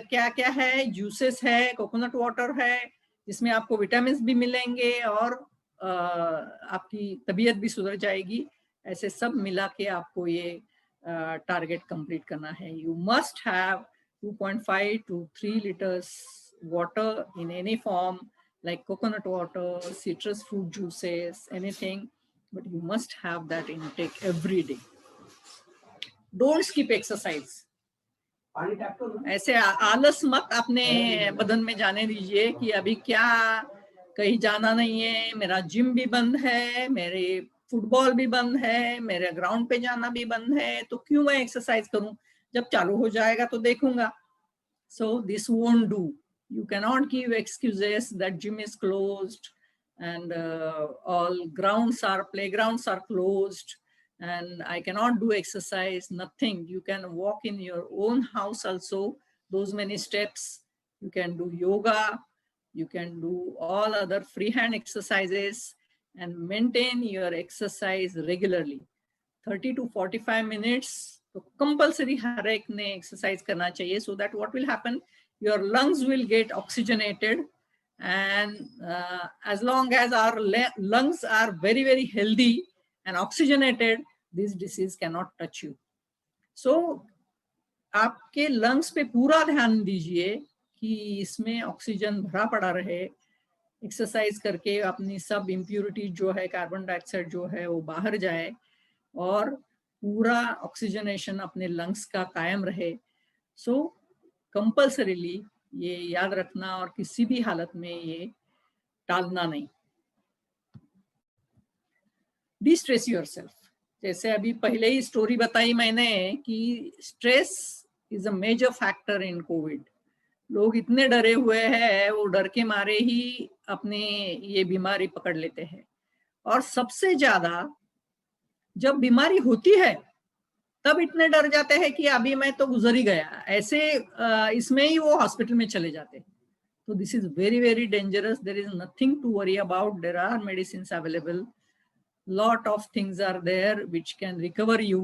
Speaker 2: क्या क्या है, जूसेस है, कोकोनट वाटर है, जिसमें आपको विटामिन भी मिलेंगे और आपकी तबीयत भी सुधर जाएगी। ऐसे सब मिला के आपको ये टारगेट कंप्लीट करना है। You must have 2.5 to 3 liters water in any form like coconut water, citrus fruit juices, anything, but you must have that intake every day. Don't skip exercise. ऐसे आलस मत अपने बदन में जाने दीजिए कि अभी क्या कहीं जाना नहीं है, मेरा जिम भी बंद है, मेरे फुटबॉल भी बंद है, मेरे ग्राउंड पे जाना भी बंद है, तो क्यों मैं एक्सरसाइज करूं, जब चालू हो जाएगा तो देखूंगा. So this won't do. You cannot give excuses that gym is closed and all playgrounds are closed and I cannot do exercise, nothing. You can walk in your own house also, those many steps. You can do yoga, you can do all other freehand exercises and maintain your exercise regularly. 30 to 45 minutes तो compulsory हर एक ने exercise करना चाहिए. So that what will happen, your lungs will get oxygenated and as long as our lungs are very very healthy and oxygenated, this disease cannot touch you. So आपके lungs पे पूरा ध्यान दीजिए कि इसमें ऑक्सीजन भरा पड़ा रहे. एक्सरसाइज करके अपनी सब इम्प्यूरिटी जो है, कार्बन डाइऑक्साइड जो है वो बाहर जाए और पूरा ऑक्सीजनेशन अपने लंग्स का कायम रहे. सो कंपल्सरीली ये याद रखना और किसी भी हालत में ये टालना नहीं. Distress yourself. जैसे अभी पहले ही स्टोरी बताई मैंने कि stress is a major factor in COVID. लोग इतने डरे हुए हैं, वो डर के मारे ही अपने ये बीमारी पकड़ लेते हैं. और सबसे ज्यादा जब बीमारी होती है तब इतने डर जाते हैं कि अभी मैं तो गुजर ही गया, ऐसे इसमें ही वो हॉस्पिटल में चले जाते हैं. तो this is very very dangerous. There is nothing to worry about. There are medicines available. Lot of things are there which can recover you.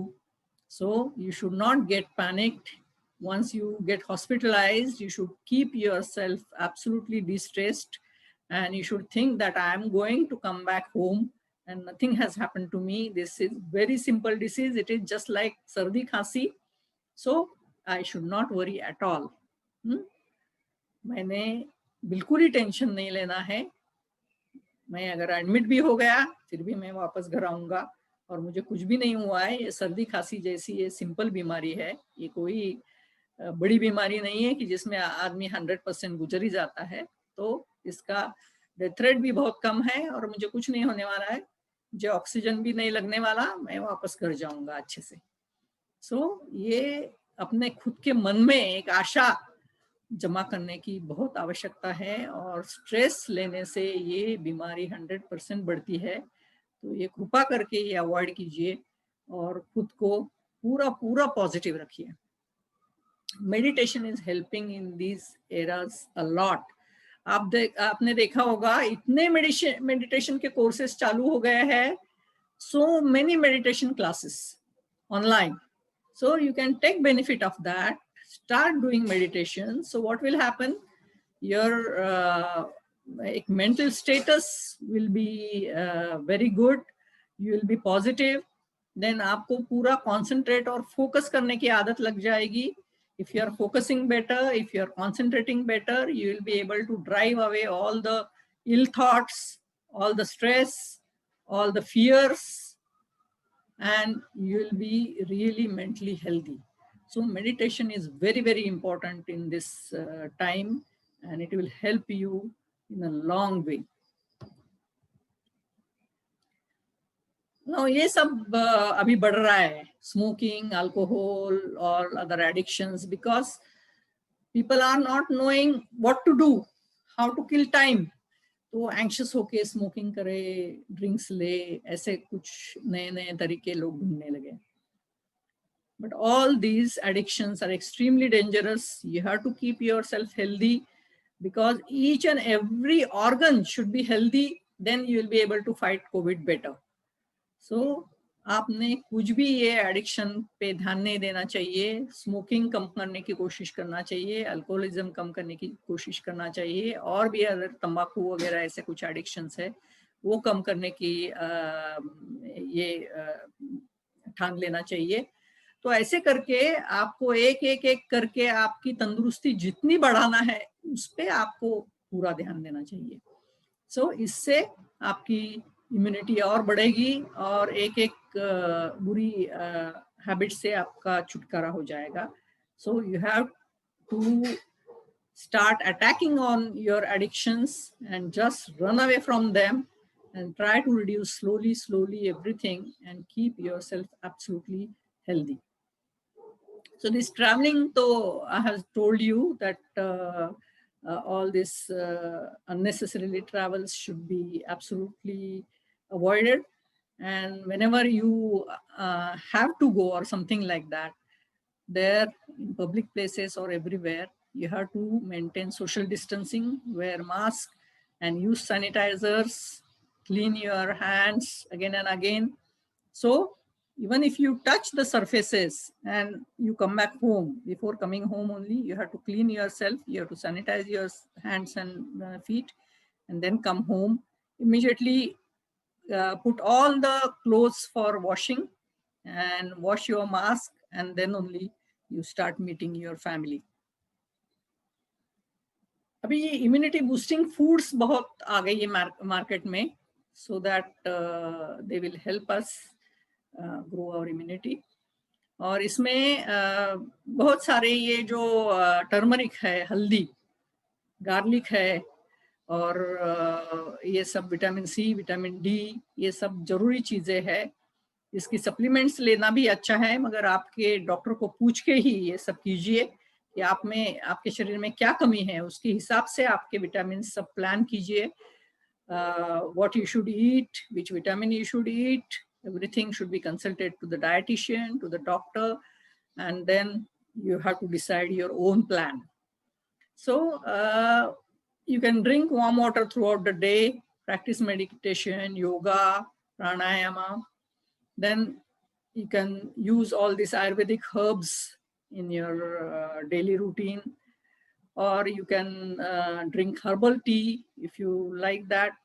Speaker 2: So you should not get panicked. Once you get hospitalized, you should keep yourself absolutely distressed and you should think that I am going to come back home and nothing has happened to me. This is very simple disease. It is just like sardi khasi. So I should not worry at all. मैंने बिल्कुल ही tension नहीं लेना है. मैं अगर admit भी हो गया फिर भी मैं वापस घर आऊंगा और मुझे कुछ भी नहीं हुआ है. ये सर्दी खांसी जैसी ये सिंपल बीमारी है. ये कोई बड़ी बीमारी नहीं है कि जिसमें आदमी 100% गुजर ही जाता है. तो इसका डेथ रेट भी बहुत कम है और मुझे कुछ नहीं होने वाला है. मुझे ऑक्सीजन भी नहीं लगने वाला. मैं वापस घर जाऊंगा अच्छे से. सो ये अपने खुद के मन में एक आशा जमा करने की बहुत आवश्यकता है और स्ट्रेस लेने से ये बीमारी 100% बढ़ती है. तो ये कृपा करके ये अवॉइड कीजिए और खुद को पूरा पूरा पॉजिटिव रखिए. Meditation is helping in these eras a lot. आपने देखा होगा इतने मेडिटेशन के कोर्सेज चालू हो गए हैं. So many meditation classes online. So you can take benefit of that. Start doing meditation. So what will happen? Your mental status will be very good. You will be positive. Then आपको पूरा concentrate और focus करने की आदत लग जाएगी. If you are focusing better, if you are concentrating better, you will be able to drive away all the ill thoughts, all the stress, all the fears, and you will be really mentally healthy. So meditation is very, very important in this time and it will help you in a long way. Now, ये सब अभी बढ़ रहा है. Smoking, alcohol or other addictions because people are not knowing what to do, how to kill time. तो anxious होके smoking करे, drinks ले, ऐसे कुछ नए नए तरीके लोग ढूंढने लगे. But all these addictions are extremely dangerous. You have to keep yourself healthy because each and every organ should be healthy. Then you will be able to fight COVID better. So, आपने कुछ भी ये addiction पे ध्यान नहीं देना चाहिए. Smoking कम करने की कोशिश करना चाहिए. अल्कोहलिज्म कम करने की कोशिश करना चाहिए. और भी अगर तंबाकू वगैरह ऐसे कुछ एडिक्शंस है वो कम करने की ये ठान लेना चाहिए. तो ऐसे करके आपको एक एक एक करके आपकी तंदुरुस्ती जितनी बढ़ाना है उस पे आपको पूरा ध्यान देना चाहिए. सो इससे आपकी इम्यूनिटी और बढ़ेगी और एक एक बुरी हैबिट से आपका छुटकारा हो जाएगा. So you have to start attacking on your addictions and just run away from them and try to reduce slowly everything and keep yourself absolutely healthy. So this traveling, though I have told you that all this unnecessarily travels should be absolutely avoided. And whenever you have to go or something like that, there in public places or everywhere, you have to maintain social distancing, wear mask and use sanitizers, clean your hands again and again. So even if you touch the surfaces and you come back home, before coming home only, you have to clean yourself, you have to sanitize your hands and feet, and then come home. Immediately put all the clothes for washing and wash your mask, and then only you start meeting your family. अभी ये immunity boosting foods बहुत आ गई है market में, so that they will help us grow our immunity. और इसमें बहुत सारे ये जो टर्मरिक है, हल्दी, गार्लिक है, और ये सब विटामिन सी, विटामिन डी, ये सब जरूरी चीजें हैं. इसकी सप्लीमेंट्स लेना भी अच्छा है, मगर आपके डॉक्टर को पूछ के ही ये सब कीजिए कि आप में, आपके शरीर में क्या कमी है, उसके हिसाब से आपके विटामिन सब प्लान कीजिए. What you should eat, which vitamin you should eat, everything should be consulted to the dietitian, to the doctor, and then you have to decide your own plan. So you can drink warm water throughout the day, practice meditation, yoga, pranayama. Then you can use all these Ayurvedic herbs in your daily routine, or you can drink herbal tea if you like that,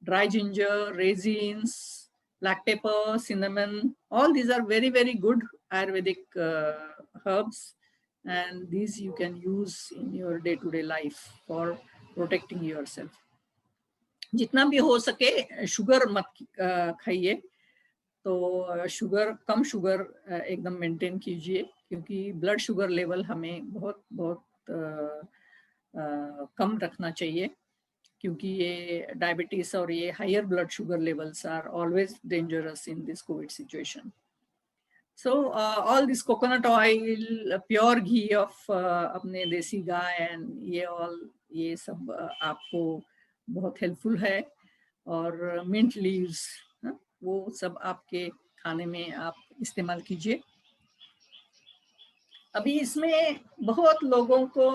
Speaker 2: dry ginger, raisins, black pepper, cinnamon. All these are very, very good Ayurvedic herbs, and these you can use in your day-to-day life for protecting yourself. जितना भी हो सके sugar मत खाइए, तो sugar, कम sugar एकदम maintain कीजिए, क्योंकि ब्लड शुगर लेवल हमें बहुत बहुत कम रखना चाहिए, क्योंकि ये डायबिटीज और ये higher blood sugar levels are always dangerous in this COVID situation. So all this coconut oil, pure ghee of अपने देसी गाय, एंड ये ऑल, ये सब आपको बहुत हेल्पफुल है. और मिंट लीव्स, वो सब आपके खाने में आप इस्तेमाल कीजिए. अभी इसमें बहुत लोगों को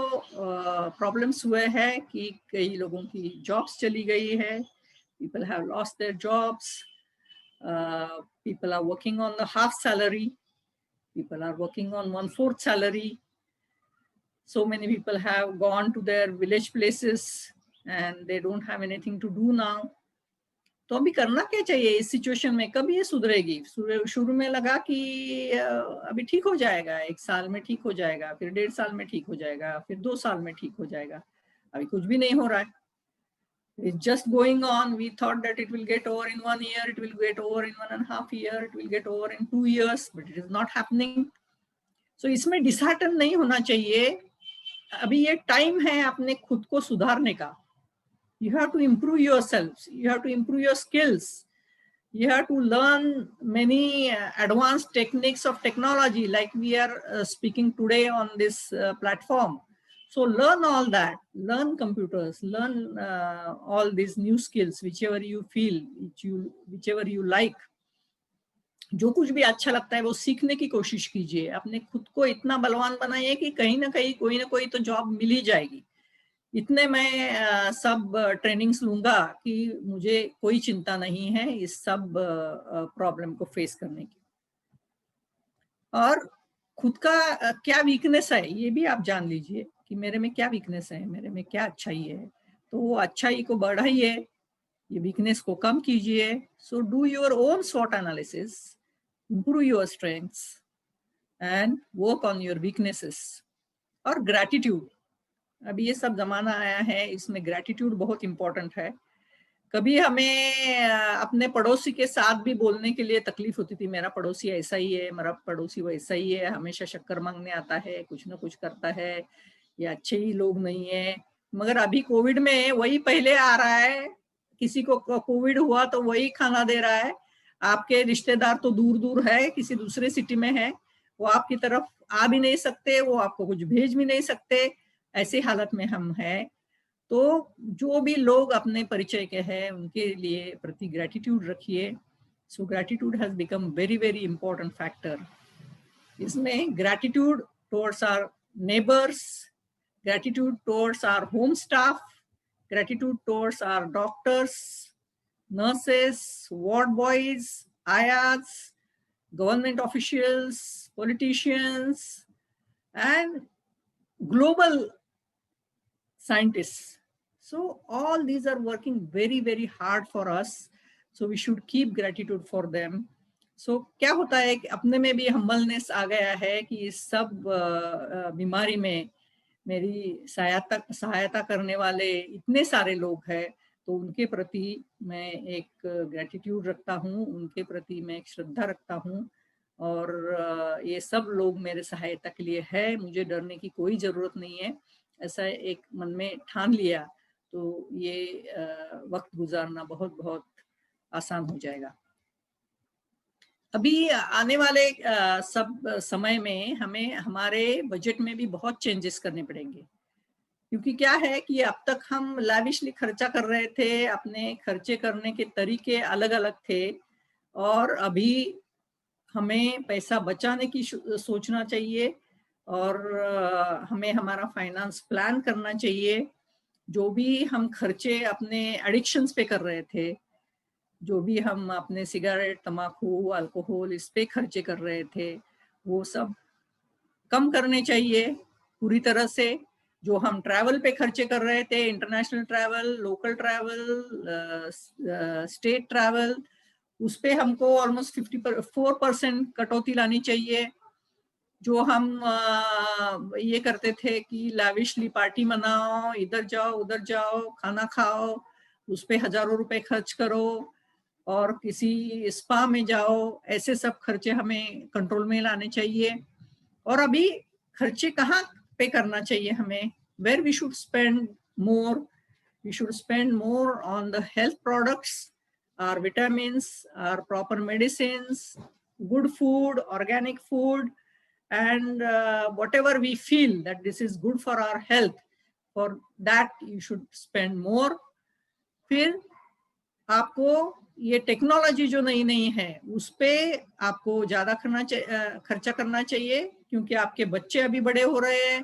Speaker 2: प्रॉब्लम्स हुए हैं कि कई लोगों की जॉब्स चली गई है. People have lost their jobs, people are working on the half salary, people are working on 1/4 salary. So many people have gone to their village places and they don't have anything to do now. तो अभी करना क्या चाहिए इस situation में? कब ये सुधरेगी? शुरू में लगा कि अभी ठीक हो जाएगा, 1 साल में ठीक हो जाएगा, फिर 1.5 साल में ठीक हो जाएगा, फिर 2 साल में ठीक हो जाएगा. अभी कुछ भी नहीं हो रहा है. It's just going on. We thought that it will get over in 1 year, it will get over in 1.5 years, it will get over in 2 years, but it is not happening. So इसमें dishearten नहीं होना चाहिए. अभी ये time है अपने खुद को सुधारने का. You have to improve yourselves. You have to improve your skills. You have to learn many advanced techniques of technology, like we are speaking today on this platform. So learn all that. Learn computers. Learn all these new skills, whichever you feel, whichever you like. जो कुछ भी अच्छा लगता है वो सीखने की कोशिश कीजिए. अपने खुद को इतना बलवान बनाइए कि कहीं ना कहीं कोई ना कोई तो जॉब मिल ही जाएगी. इतने मैं सब ट्रेनिंग्स लूंगा कि मुझे कोई चिंता नहीं है इस सब प्रॉब्लम को फेस करने की. और खुद का क्या वीकनेस है ये भी आप जान लीजिए कि मेरे में क्या वीकनेस है, मेरे में क्या अच्छाई है, तो वो अच्छाई को बढ़ाइए, ये वीकनेस को कम कीजिए. सो डू योर ओन स्वॉट analysis, improve your strengths and work on your weaknesses. और ग्रैटिट्यूड, अभी ये सब जमाना आया है, इसमें ग्रैटिट्यूड बहुत इंपॉर्टेंट है. कभी हमें अपने पड़ोसी के साथ भी बोलने के लिए तकलीफ होती थी, मेरा पड़ोसी ऐसा ही है, मेरा पड़ोसी वैसा ही है, हमेशा शक्कर मांगने आता है, कुछ ना कुछ करता है, ये अच्छे ही लोग नहीं है। मगर अभी कोविड में वही पहले आ रहा है, किसी को कोविड हुआ तो वही खाना दे रहा है। आपके रिश्तेदार तो दूर दूर है, किसी दूसरे सिटी में है, वो आपकी तरफ आ भी नहीं सकते, वो आपको कुछ भेज भी नहीं सकते, ऐसी हालत में हम हैं। तो जो भी लोग अपने परिचय के हैं उनके लिए प्रति ग्रेटिट्यूड रखिए। So gratitude has become very very important factor. इसमें gratitude towards our neighbours, gratitude towards our home staff, gratitude towards our doctors, nurses, ward boys, ayas, government officials, politicians, and global scientists. So all these are working very, very hard for us. So we should keep gratitude for them. So क्या होता है कि अपने में भी humbleness आ गया है कि इस सब बीमारी में मेरी सहायता करने वाले इतने सारे लोग हैं, तो उनके प्रति मैं एक ग्रेटिट्यूड रखता हूँ, उनके प्रति मैं एक श्रद्धा रखता हूँ, और ये सब लोग मेरे सहायता के लिए है, मुझे डरने की कोई ज़रूरत नहीं है, ऐसा एक मन में ठान लिया तो ये वक्त गुजारना बहुत बहुत आसान हो जाएगा। अभी आने वाले सब समय में हमें हमारे बजट में भी बहुत चेंजेस करने पड़ेंगे, क्योंकि क्या है कि अब तक हम लैविशली खर्चा कर रहे थे, अपने खर्चे करने के तरीके अलग अलग थे, और अभी हमें पैसा बचाने की सोचना चाहिए, और हमें हमारा फाइनेंस प्लान करना चाहिए। जो भी हम खर्चे अपने एडिक्शंस पे कर रहे थे, जो भी हम अपने सिगरेट, तम्बाकू, अल्कोहल इस पे खर्चे कर रहे थे, वो सब कम करने चाहिए पूरी तरह से। जो हम ट्रैवल पे खर्चे कर रहे थे, international travel, local travel, state travel, उस पे हमको ऑलमोस्ट 54% कटौती लानी चाहिए। जो हम ये करते थे कि लाविशली पार्टी मनाओ, इधर जाओ उधर जाओ, खाना खाओ, उस पे हजारों रुपए खर्च करो, और किसी स्पा में जाओ, ऐसे सब खर्चे हमें कंट्रोल में लाने चाहिए। और अभी खर्चे कहाँ पे करना चाहिए हमें, where we should spend more, we should spend more on the health products, our vitamins, our proper medicines, good food, organic food, and whatever we feel that this is good for our health, for that you should spend more. फिर आपको ये technology जो नई नई है उस पे आपको ज़्यादा खर्चा करना चाहिए, क्योंकि आपके बच्चे अभी बड़े हो रहे हैं,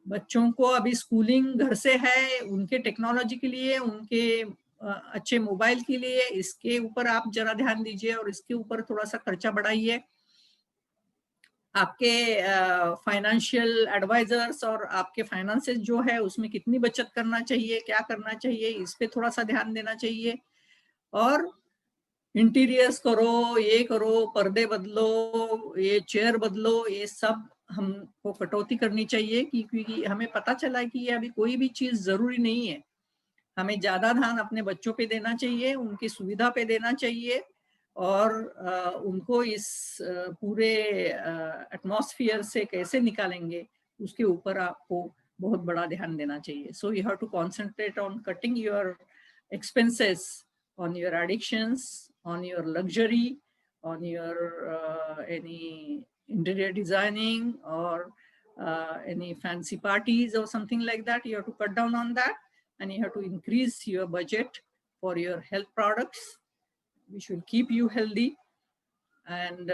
Speaker 2: बच्चों को अभी स्कूलिंग घर से है, उनके टेक्नोलॉजी के लिए, उनके अच्छे मोबाइल के लिए, इसके ऊपर आप जरा ध्यान दीजिए और इसके ऊपर थोड़ा सा खर्चा बढ़ाइए। आपके फाइनेंशियल एडवाइजर्स और आपके फाइनेंसेस जो है उसमें कितनी बचत करना चाहिए, क्या करना चाहिए, इस पे थोड़ा सा ध्यान देना चाहिए। और इंटीरियर्स करो, ये करो, पर्दे बदलो, ये चेयर बदलो, ये सब हमको कटौती करनी चाहिए, क्योंकि हमें पता चला है कि ये अभी कोई भी चीज जरूरी नहीं है। हमें ज्यादा ध्यान अपने बच्चों पे देना चाहिए, उनकी सुविधा पे देना चाहिए, और उनको इस पूरे एटमॉस्फेयर से कैसे निकालेंगे उसके ऊपर आपको बहुत बड़ा ध्यान देना चाहिए। So you have to concentrate on cutting your expenses, on your addictions, on your luxury, on your any interior designing, or any fancy parties or something like that. You have to cut down on that, and you have to increase your budget for your health products, which will keep you healthy, and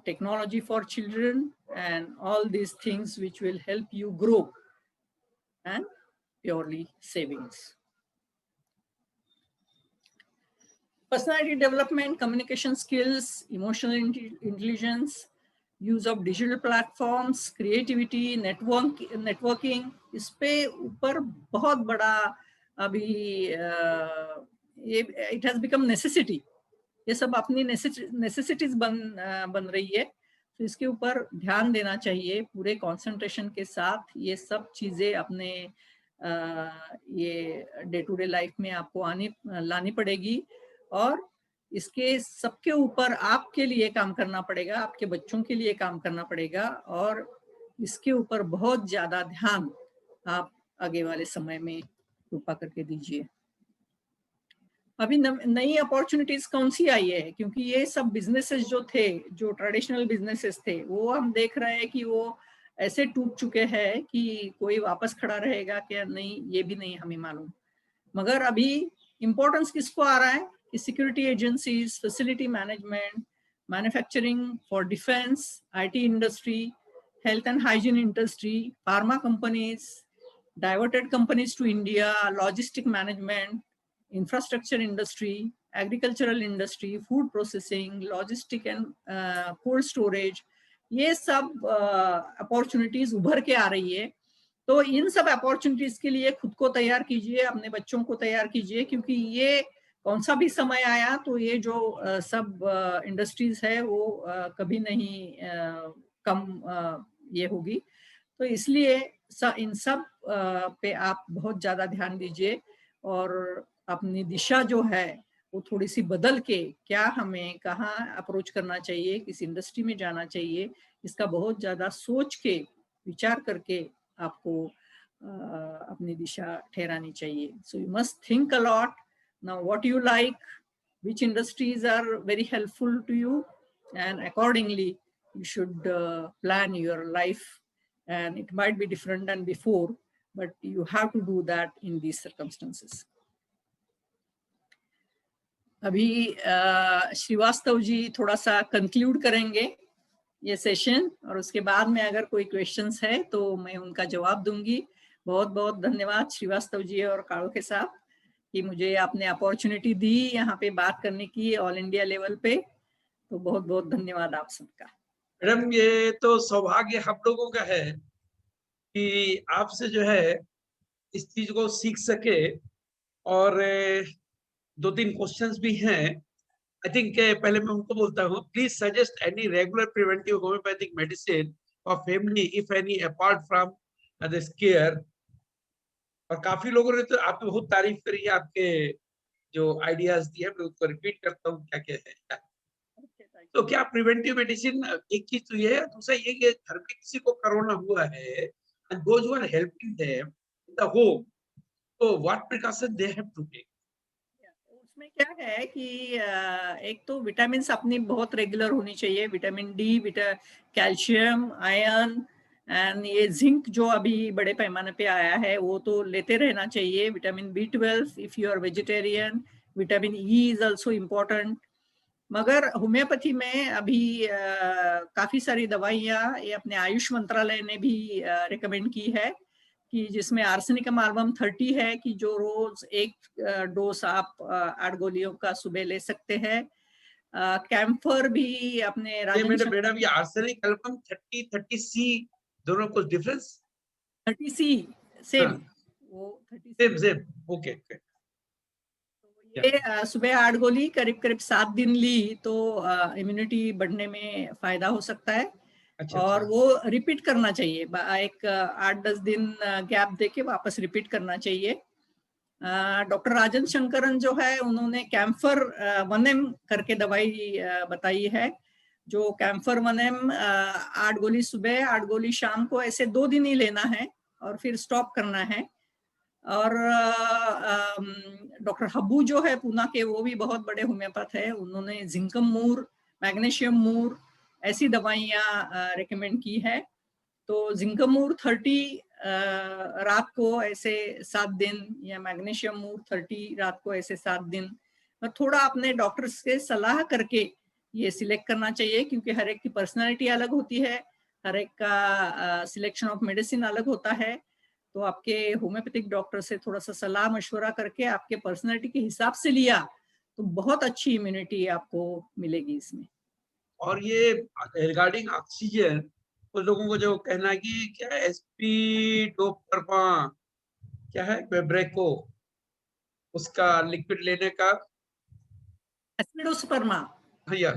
Speaker 2: technology for children, and all these things which will help you grow, and purely savings. Personality development, communication skills, emotional intelligence, use of digital platforms, creativity, networking, इस पे ऊपर बहुत बड़ा अभी ये it has become necessity, ये सब अपनी necessities बन रही है, तो इसके ऊपर ध्यान देना चाहिए पूरे कंसंट्रेशन के साथ। ये सब चीजें अपने ये डे टू डे लाइफ में आपको लानी पड़ेगी, और इसके सबके ऊपर आपके लिए काम करना पड़ेगा, आपके बच्चों के लिए काम करना पड़ेगा, और इसके ऊपर बहुत ज्यादा ध्यान आप आगे वाले समय में कृपा करके दीजिए। अभी नई अपॉर्चुनिटीज कौन सी आई है, क्योंकि ये सब बिजनेसेस जो थे, जो ट्रेडिशनल बिजनेसेस थे, वो हम देख रहे हैं कि वो ऐसे टूट चुके हैं कि कोई वापस खड़ा रहेगा क्या नहीं, ये भी नहीं हमें मालूम। मगर अभी इम्पोर्टेंस किसको आ रहा है कि security agencies, facility management, manufacturing for defence, IT industry, health and hygiene industry, pharma companies, diverted companies to India, logistic management, infrastructure industry, agricultural industry, food processing, logistic and cold storage, ये सब opportunities उभर के आ रही है। तो इन सब opportunities के लिए खुद को तैयार कीजिए, अपने बच्चों को तैयार कीजिए, क्योंकि ये कौन सा भी समय आया तो ये जो सब इंडस्ट्रीज है वो कभी नहीं कम ये होगी। तो इसलिए इन सब पे आप बहुत ज्यादा ध्यान दीजिए, और अपनी दिशा जो है वो थोड़ी सी बदल के, क्या हमें कहाँ अप्रोच करना चाहिए, किस इंडस्ट्री में जाना चाहिए, इसका बहुत ज्यादा सोच के विचार करके आपको अपनी दिशा ठहरानी चाहिए। So you must think a lot now what you like, which industries are very helpful to you, and accordingly you should plan your life, and it might be different than before, but you have to do that in these circumstances. अभी श्रीवास्तव जी थोड़ा सा conclude करेंगे ये session, और उसके बाद में अगर कोई क्वेश्चंस है तो मैं उनका जवाब दूंगी। बहुत बहुत धन्यवाद श्रीवास्तव जी और काड़ोखे साहब कि मुझे आपने अपॉर्चुनिटी दी यहाँ पे बात करने की ऑल इंडिया लेवल पे। तो बहुत बहुत धन्यवाद आप सबका।
Speaker 3: मैडम, ये तो सौभाग्य हम लोगों का है कि आपसे जो है इस चीज को सीख सके, और 2-3 क्वेश्चंस भी हैं। आई थिंक पहले मैं उनको बोलता हूँ, please suggest any regular preventive homeopathic medicine for family if any apart from the square. और काफी लोगों ने तो आपकी बहुत तारीफ करी है, आपके जो आइडियाज दिए, मैं उसको रिपीट करता हूँ क्या क्या है। तो क्या प्रिवेंटिव मेडिसिन, एक चीज तो ये है, दूसरा ये कि घर में किसी को कोरोना हुआ है and those who are helping them in the home, तो what precaution they have to take?
Speaker 2: उसमें क्या है कि एक तो विटामिन अपनी बहुत रेगुलर होनी चाहिए, vitamin D, calcium, iron, and ये जिंक जो अभी बड़े पैमाने पे आया है वो तो लेते रहना चाहिए। Vitamin B12 if you are vegetarian, vitamin E is also important. मगर होम्योपैथी में अभी काफी सारी दवाइयाँ ये अपने आयुष मंत्रालय ने भी रिकमेंड की है कि जिसमें आर्सेनिकम एल्बम 30 है कि जो रोज एक डोज आप 8 गोलियों का सुबह ले सकते हैं। कैम्फर भी अपने
Speaker 3: मैडम ये आर्सेनिक एल्बम 30C दोनों कुछ डिफरेंस?
Speaker 2: 30C सेम, वो 30C
Speaker 3: सेम ओके।
Speaker 2: ये सुबह 8 गोली करीब करीब 7 दिन ली तो इम्यूनिटी बढ़ने में फायदा हो सकता है। और वो रिपीट करना चाहिए, एक 8-10 दिन गैप देके वापस रिपीट करना चाहिए। डॉक्टर राजन शंकरन जो है उन्होंने कैम्फर 1M करके दवाई बताई है, जो कैम्फर 1M 8 गोली सुबह 8 गोली शाम को, ऐसे 2 दिन ही लेना है और फिर स्टॉप करना है। और डॉक्टर हब्बू जो है पूना के, वो भी बहुत बड़े होम्योपैथ है, उन्होंने जिंकम मूर, मैग्नीशियम मूर ऐसी दवाइयाँ रेकमेंड की है। तो जिंकम मूर 30 रात को ऐसे 7 दिन, या मैग्नीशियम मूर 30 रात को ऐसे 7 दिन। थोड़ा अपने डॉक्टर से सलाह करके ये सिलेक्ट करना चाहिए, क्योंकि हर एक की पर्सनालिटी अलग होती है, हर एक का सिलेक्शन ऑफ मेडिसिन अलग होता है। तो आपके होम्योपैथिक डॉक्टर से थोड़ा सा सलाह मशवरा करके आपके पर्सनालिटी के हिसाब से लिया तो बहुत अच्छी इम्यूनिटी आपको मिलेगी इसमें।
Speaker 3: और ये रिगार्डिंग ऑक्सीजन, कुछ लोगों को जो कहना है कि क्या एस्पिडोपर्मा क्या है ब्रेको, उसका लिक्विड लेने का,
Speaker 2: एस्पिडोस्पर्मा,
Speaker 3: भैया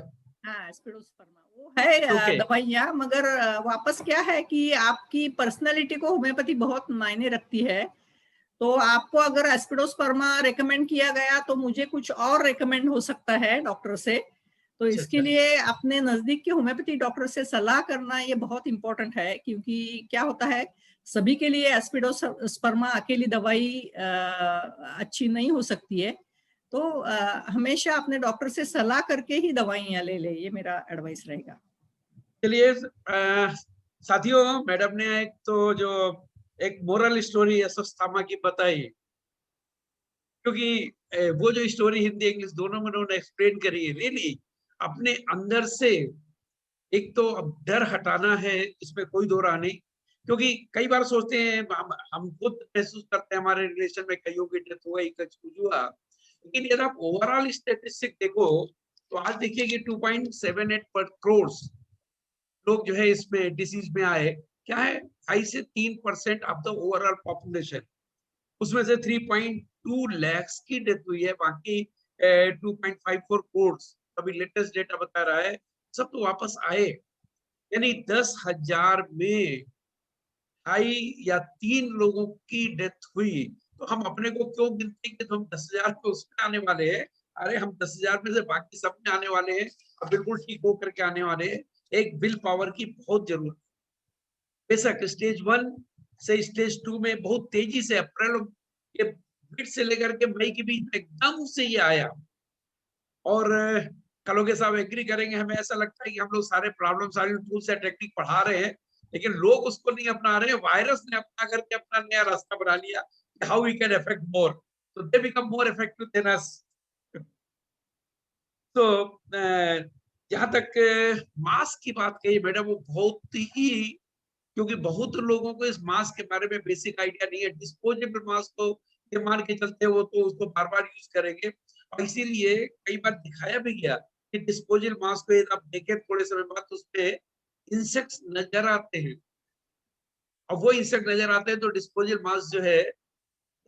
Speaker 2: हाँ एस्पिडोस्पर्मा वो है दवाइयाँ। मगर वापस क्या है कि आपकी पर्सनालिटी को होम्योपैथी बहुत मायने रखती है। तो आपको अगर एस्पिडोस्पर्मा रेकमेंड किया गया तो मुझे कुछ और रेकमेंड हो सकता है डॉक्टर से। तो इसके लिए अपने नजदीक के होम्योपैथी डॉक्टर से सलाह करना ये बहुत इंपॉर्टेंट है, क्योंकि क्या होता है सभी के लिए एस्पिडोस्पर्मा अकेली दवाई अच्छी नहीं हो सकती है। तो हमेशा अपने डॉक्टर से सलाह करके ही दवाइयां ले ले, ये मेरा एडवाइस रहेगा।
Speaker 3: चलिए साथियों, मैडम ने एक तो जो एक मोरल स्टोरी अश्वत्थामा की बताई, क्योंकि वो जो स्टोरी हिंदी इंग्लिश दोनों में उन्होंने एक्सप्लेन करी है, रियली अपने अंदर से एक तो अब डर हटाना है, इसमें कोई दो राह नहीं। क्योंकि कई बार सोचते हैं, हम खुद महसूस करते हैं हमारे रिलेशन में कईयों की डेथ हुआ, कुछ हुआ, लेकिन यदि आप ओवरऑल स्टेटिस्टिक देखो तो आज देखिए कि 2.78 पर करोड़ लोग जो है इसमें डिसीज में आए। क्या है, 2 से 3% ऑफ द ओवरऑल पॉपुलेशन, उसमें से 3.2 लाख की डेथ हुई है, बाकी 2.54 करोड़ अभी लेटेस्ट डेटा बता रहा है सब तो वापस आए। यानी 10,000 में 2.5 या 3 लोगों की डेथ हुई। तो हम अपने को क्यों गिनते हैं कि हम 10,000 पे उसमें आने वाले हैं? अरे हम 10,000 में से बाकी सब में आने वाले हैं और बिल्कुल ठीक होकर के आने वाले हैं। एक विल पावर की बहुत जरूरत। बेशक स्टेज 1 से स्टेज 2 में बहुत तेजी से अप्रैल के मिड से लेकर के मई के बीच में एकदम से ये आया। और कलोगे साहब एग्री करेंगे, हमें ऐसा लगता है कि हम लोग सारे प्रॉब्लम सॉल्विंग टूल्स या टेक्निक पढ़ा रहे हैं, लेकिन लोग उसको नहीं अपना रहे हैं। वायरस ने अपना करके अपना नया रास्ता बना लिया, हाउ वी कैन इफेक्ट मोर, तो they become more effective than us. तो जहां तक मास्क की बात कही मैडम, वो बहुत ही, क्योंकि बहुत लोगों को इस मास्क के बारे में बेसिक आइडिया नहीं है। डिस्पोजेबल मास्क को ये मान के चलते वो तो उसको बार बार यूज करेंगे, और इसीलिए कई बार दिखाया भी गया कि डिस्पोजेबल मास्क को यदि आप देखें थोड़े समय बाद तो उसपे इंसेक्ट्स नजर आते हैं, और वो इंसेक्ट नजर आते हैं तो डिस्पोजेबल मास्क जो है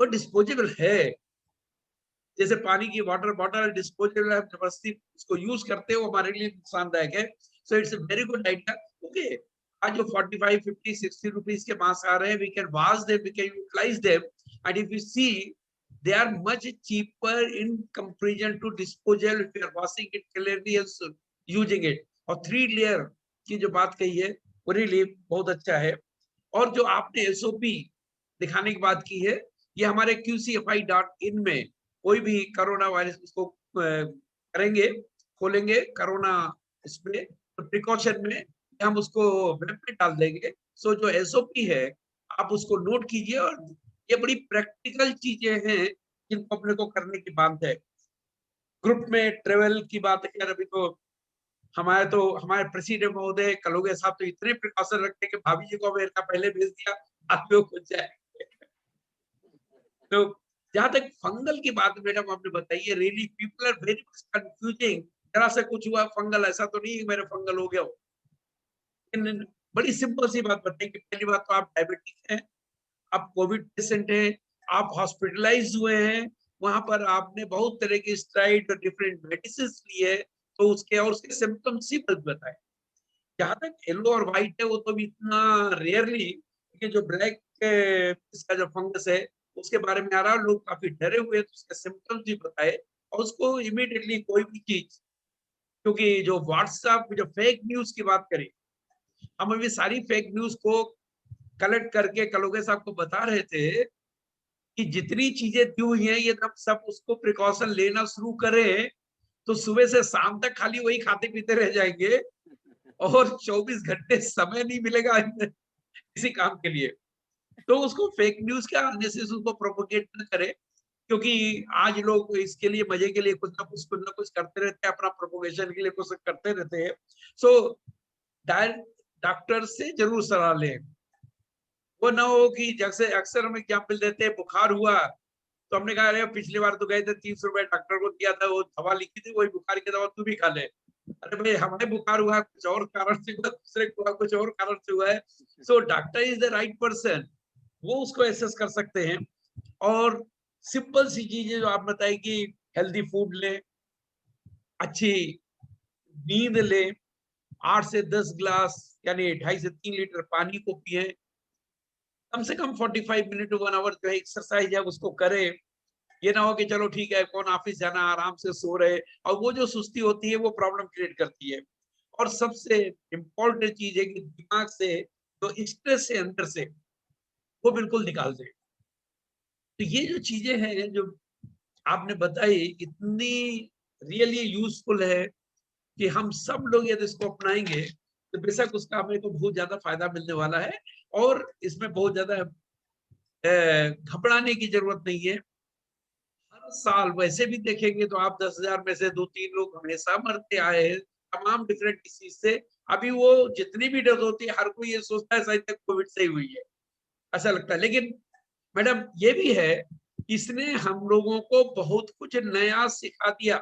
Speaker 3: वो डिस्पोजेबल है। जैसे पानी की वाटर बॉटल डिस्पोजेबल है, जबरदस्ती उसको यूज करते हैं, वो हमारे लिए नुकसानदायक है। So it's a very good idea. Okay, आज जो 45, 50, 60 रुपीज के मास्क आ रहे हैं, we can wash them, we can utilise them, and if you see they are much cheaper in comparison to disposable if you are washing it clearly and using it। और 3 layer की जो बात कही है वो रियली बहुत अच्छा है। और जो आपने एसओपी दिखाने की बात की है, ये हमारे QCFI.in में कोई भी कोरोना वायरस उसको करेंगे, खोलेंगे कोरोना इसमें, तो प्रिकॉशन में हम उसको वेब पे डाल देंगे। सो जो एसओपी है आप उसको नोट कीजिए, और ये बड़ी प्रैक्टिकल चीजें हैं जिनको अपने को करने की बात है। ग्रुप में ट्रेवल की बात है, अभी तो हमारे प्रेसिडेंट महोदय कलोगे साहब तो इतने प्रिकॉशन रखते हैं कि भाभी जी को अमेरिका पहले भेज दिया, आप लोग खुद जाए। तो जहां तक फंगल की बात मैडम आपने बताई है, really people are very much confusing. जरा से कुछ हुआ फंगल, ऐसा तो नहीं मेरे फंगल हो गया हो। बड़ी सिंपल सी बात बताइए कि पहली बात तो आप डायबिटिक हैं, आप कोविड पेशेंट हैं, आप हॉस्पिटलाइज हुए हैं, वहां पर आपने बहुत तरह के स्टेरॉइड और डिफरेंट मेडिसिन लिए, तो उसके सिम्टम्स ही बताए। जहां तक येलो और व्हाइट है वो तो भी इतना रेयरली, कि जो ब्लैक इसका जो फंगस है उसके बारे में आ रहा है, लोग काफी डरे हुए, तो उसके सिम्टम्स भी बताए, और उसको इमीडिएटली कोई भी चीज, क्योंकि जो व्हाट्सएप जो फेक न्यूज की बात करें, हम अभी सारी फेक न्यूज को कलेक्ट करके कलोगे साहब को बता रहे थे कि जितनी चीजें दी हुई हैं ये सब उसको प्रिकॉशन लेना शुरू करें तो सुबह से शाम तक खाली वही खाते पीते रह जाएंगे, और 24 घंटे समय नहीं मिलेगा किसी काम के लिए। तो उसको फेक न्यूज के आने से उसको प्रोपोगेट न करें, क्योंकि आज लोग इसके लिए मजे के लिए कुछ ना कुछ करते रहते हैं, अपना प्रोपोगेशन के लिए कुछ करते रहते हैं। सो डॉक्टर से जरूर सलाह लें। वो ना हो कि जैसे अक्सर हमें एग्जाम्पल देते हैं, बुखार हुआ तो हमने कहा अरे पिछली बार तो गए थे 30 रुपए डॉक्टर को दिया था, वो दवा लिखी थी, वही बुखार की दवा तू भी खा ले। अरे भाई हमें बुखार हुआ कुछ और कारण से हुआ, दूसरे को हुआ कुछ और कारण से हुआ है। So doctor is the right person, वो उसको एसेस कर सकते हैं। और सिंपल सी चीजें जो आप बताई कि हेल्दी फूड लें, अच्छी नींद लें, 8 से 10 ग्लास यानी 2.5 से 3 लीटर पानी को पिए, कम से कम 45 मिनट टू 1 आवर जो है एक्सरसाइज है उसको करे। ये ना हो कि चलो ठीक है कौन ऑफिस जाना, आराम से सो रहे, और वो जो सुस्ती होती है वो प्रॉब्लम क्रिएट करती है। और सबसे इम्पोर्टेंट चीज है कि दिमाग से जो स्ट्रेस है अंदर से वो बिल्कुल निकाल दे। तो ये जो चीजें हैं जो आपने बताई इतनी रियली यूजफुल है कि हम सब लोग यदि इसको अपनाएंगे तो बेशक उसका हमें तो बहुत ज्यादा फायदा मिलने वाला है। और इसमें बहुत ज्यादा घबराने की जरूरत नहीं है। हर साल वैसे भी देखेंगे तो आप 10,000 में से 2-3 लोग हमेशा मरते आए हैं तमाम डिफरेंट डिसीज से। अभी वो जितनी भी डेथ होती है हर कोई ये सोचता है शायद कोविड से ही हुई है, ऐसा लगता है। लेकिन मैडम ये भी है, इसने हम लोगों को बहुत कुछ नया सिखा दिया।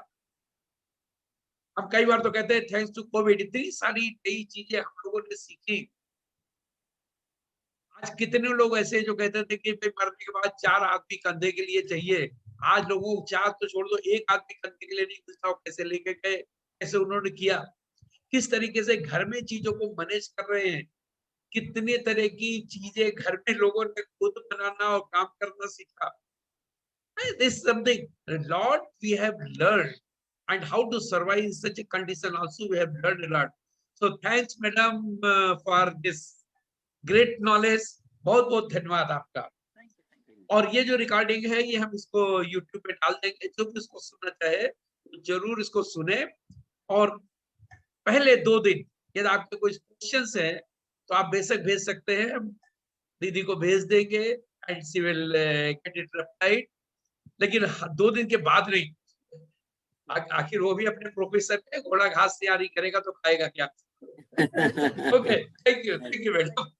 Speaker 3: हम कई बार तो कहते हैं थैंक्स टू कोविड इतनी सारी नई चीजें हम लोगों ने सीखी। आज कितने लोग ऐसे जो कहते थे कि भाई मरने के बाद 4 आदमी कंधे के लिए चाहिए, आज लोगों को 4 तो छोड़ दो, 1 आदमी कंधे के लिए नहीं मिलता, कैसे लेके गए, कैसे उन्होंने किया, किस तरीके से घर में चीजों को मैनेज कर रहे हैं, कितने तरह की चीजें घर में लोगों ने खुद बनाना और काम करना सीखा। This is something a lot we have learned, and how to survive in such a condition also we have learned a lot. So thanks madam for this great knowledge. बहुत बहुत धन्यवाद आपका। और ये जो रिकॉर्डिंग है ये हम इसको YouTube पे डाल देंगे, जो भी इसको सुनना चाहे तो जरूर इसको सुने। और पहले 2 दिन यदि आपके कोई क्वेश्चंस है तो आप बेशक भेज सकते हैं, दीदी को भेज देंगे and she will get it replied. लेकिन 2 दिन के बाद नहीं, आखिर वो भी अपने प्रोफेसर है, घोड़ा घास तैयारी करेगा तो खाएगा क्या। Okay, thank you madam.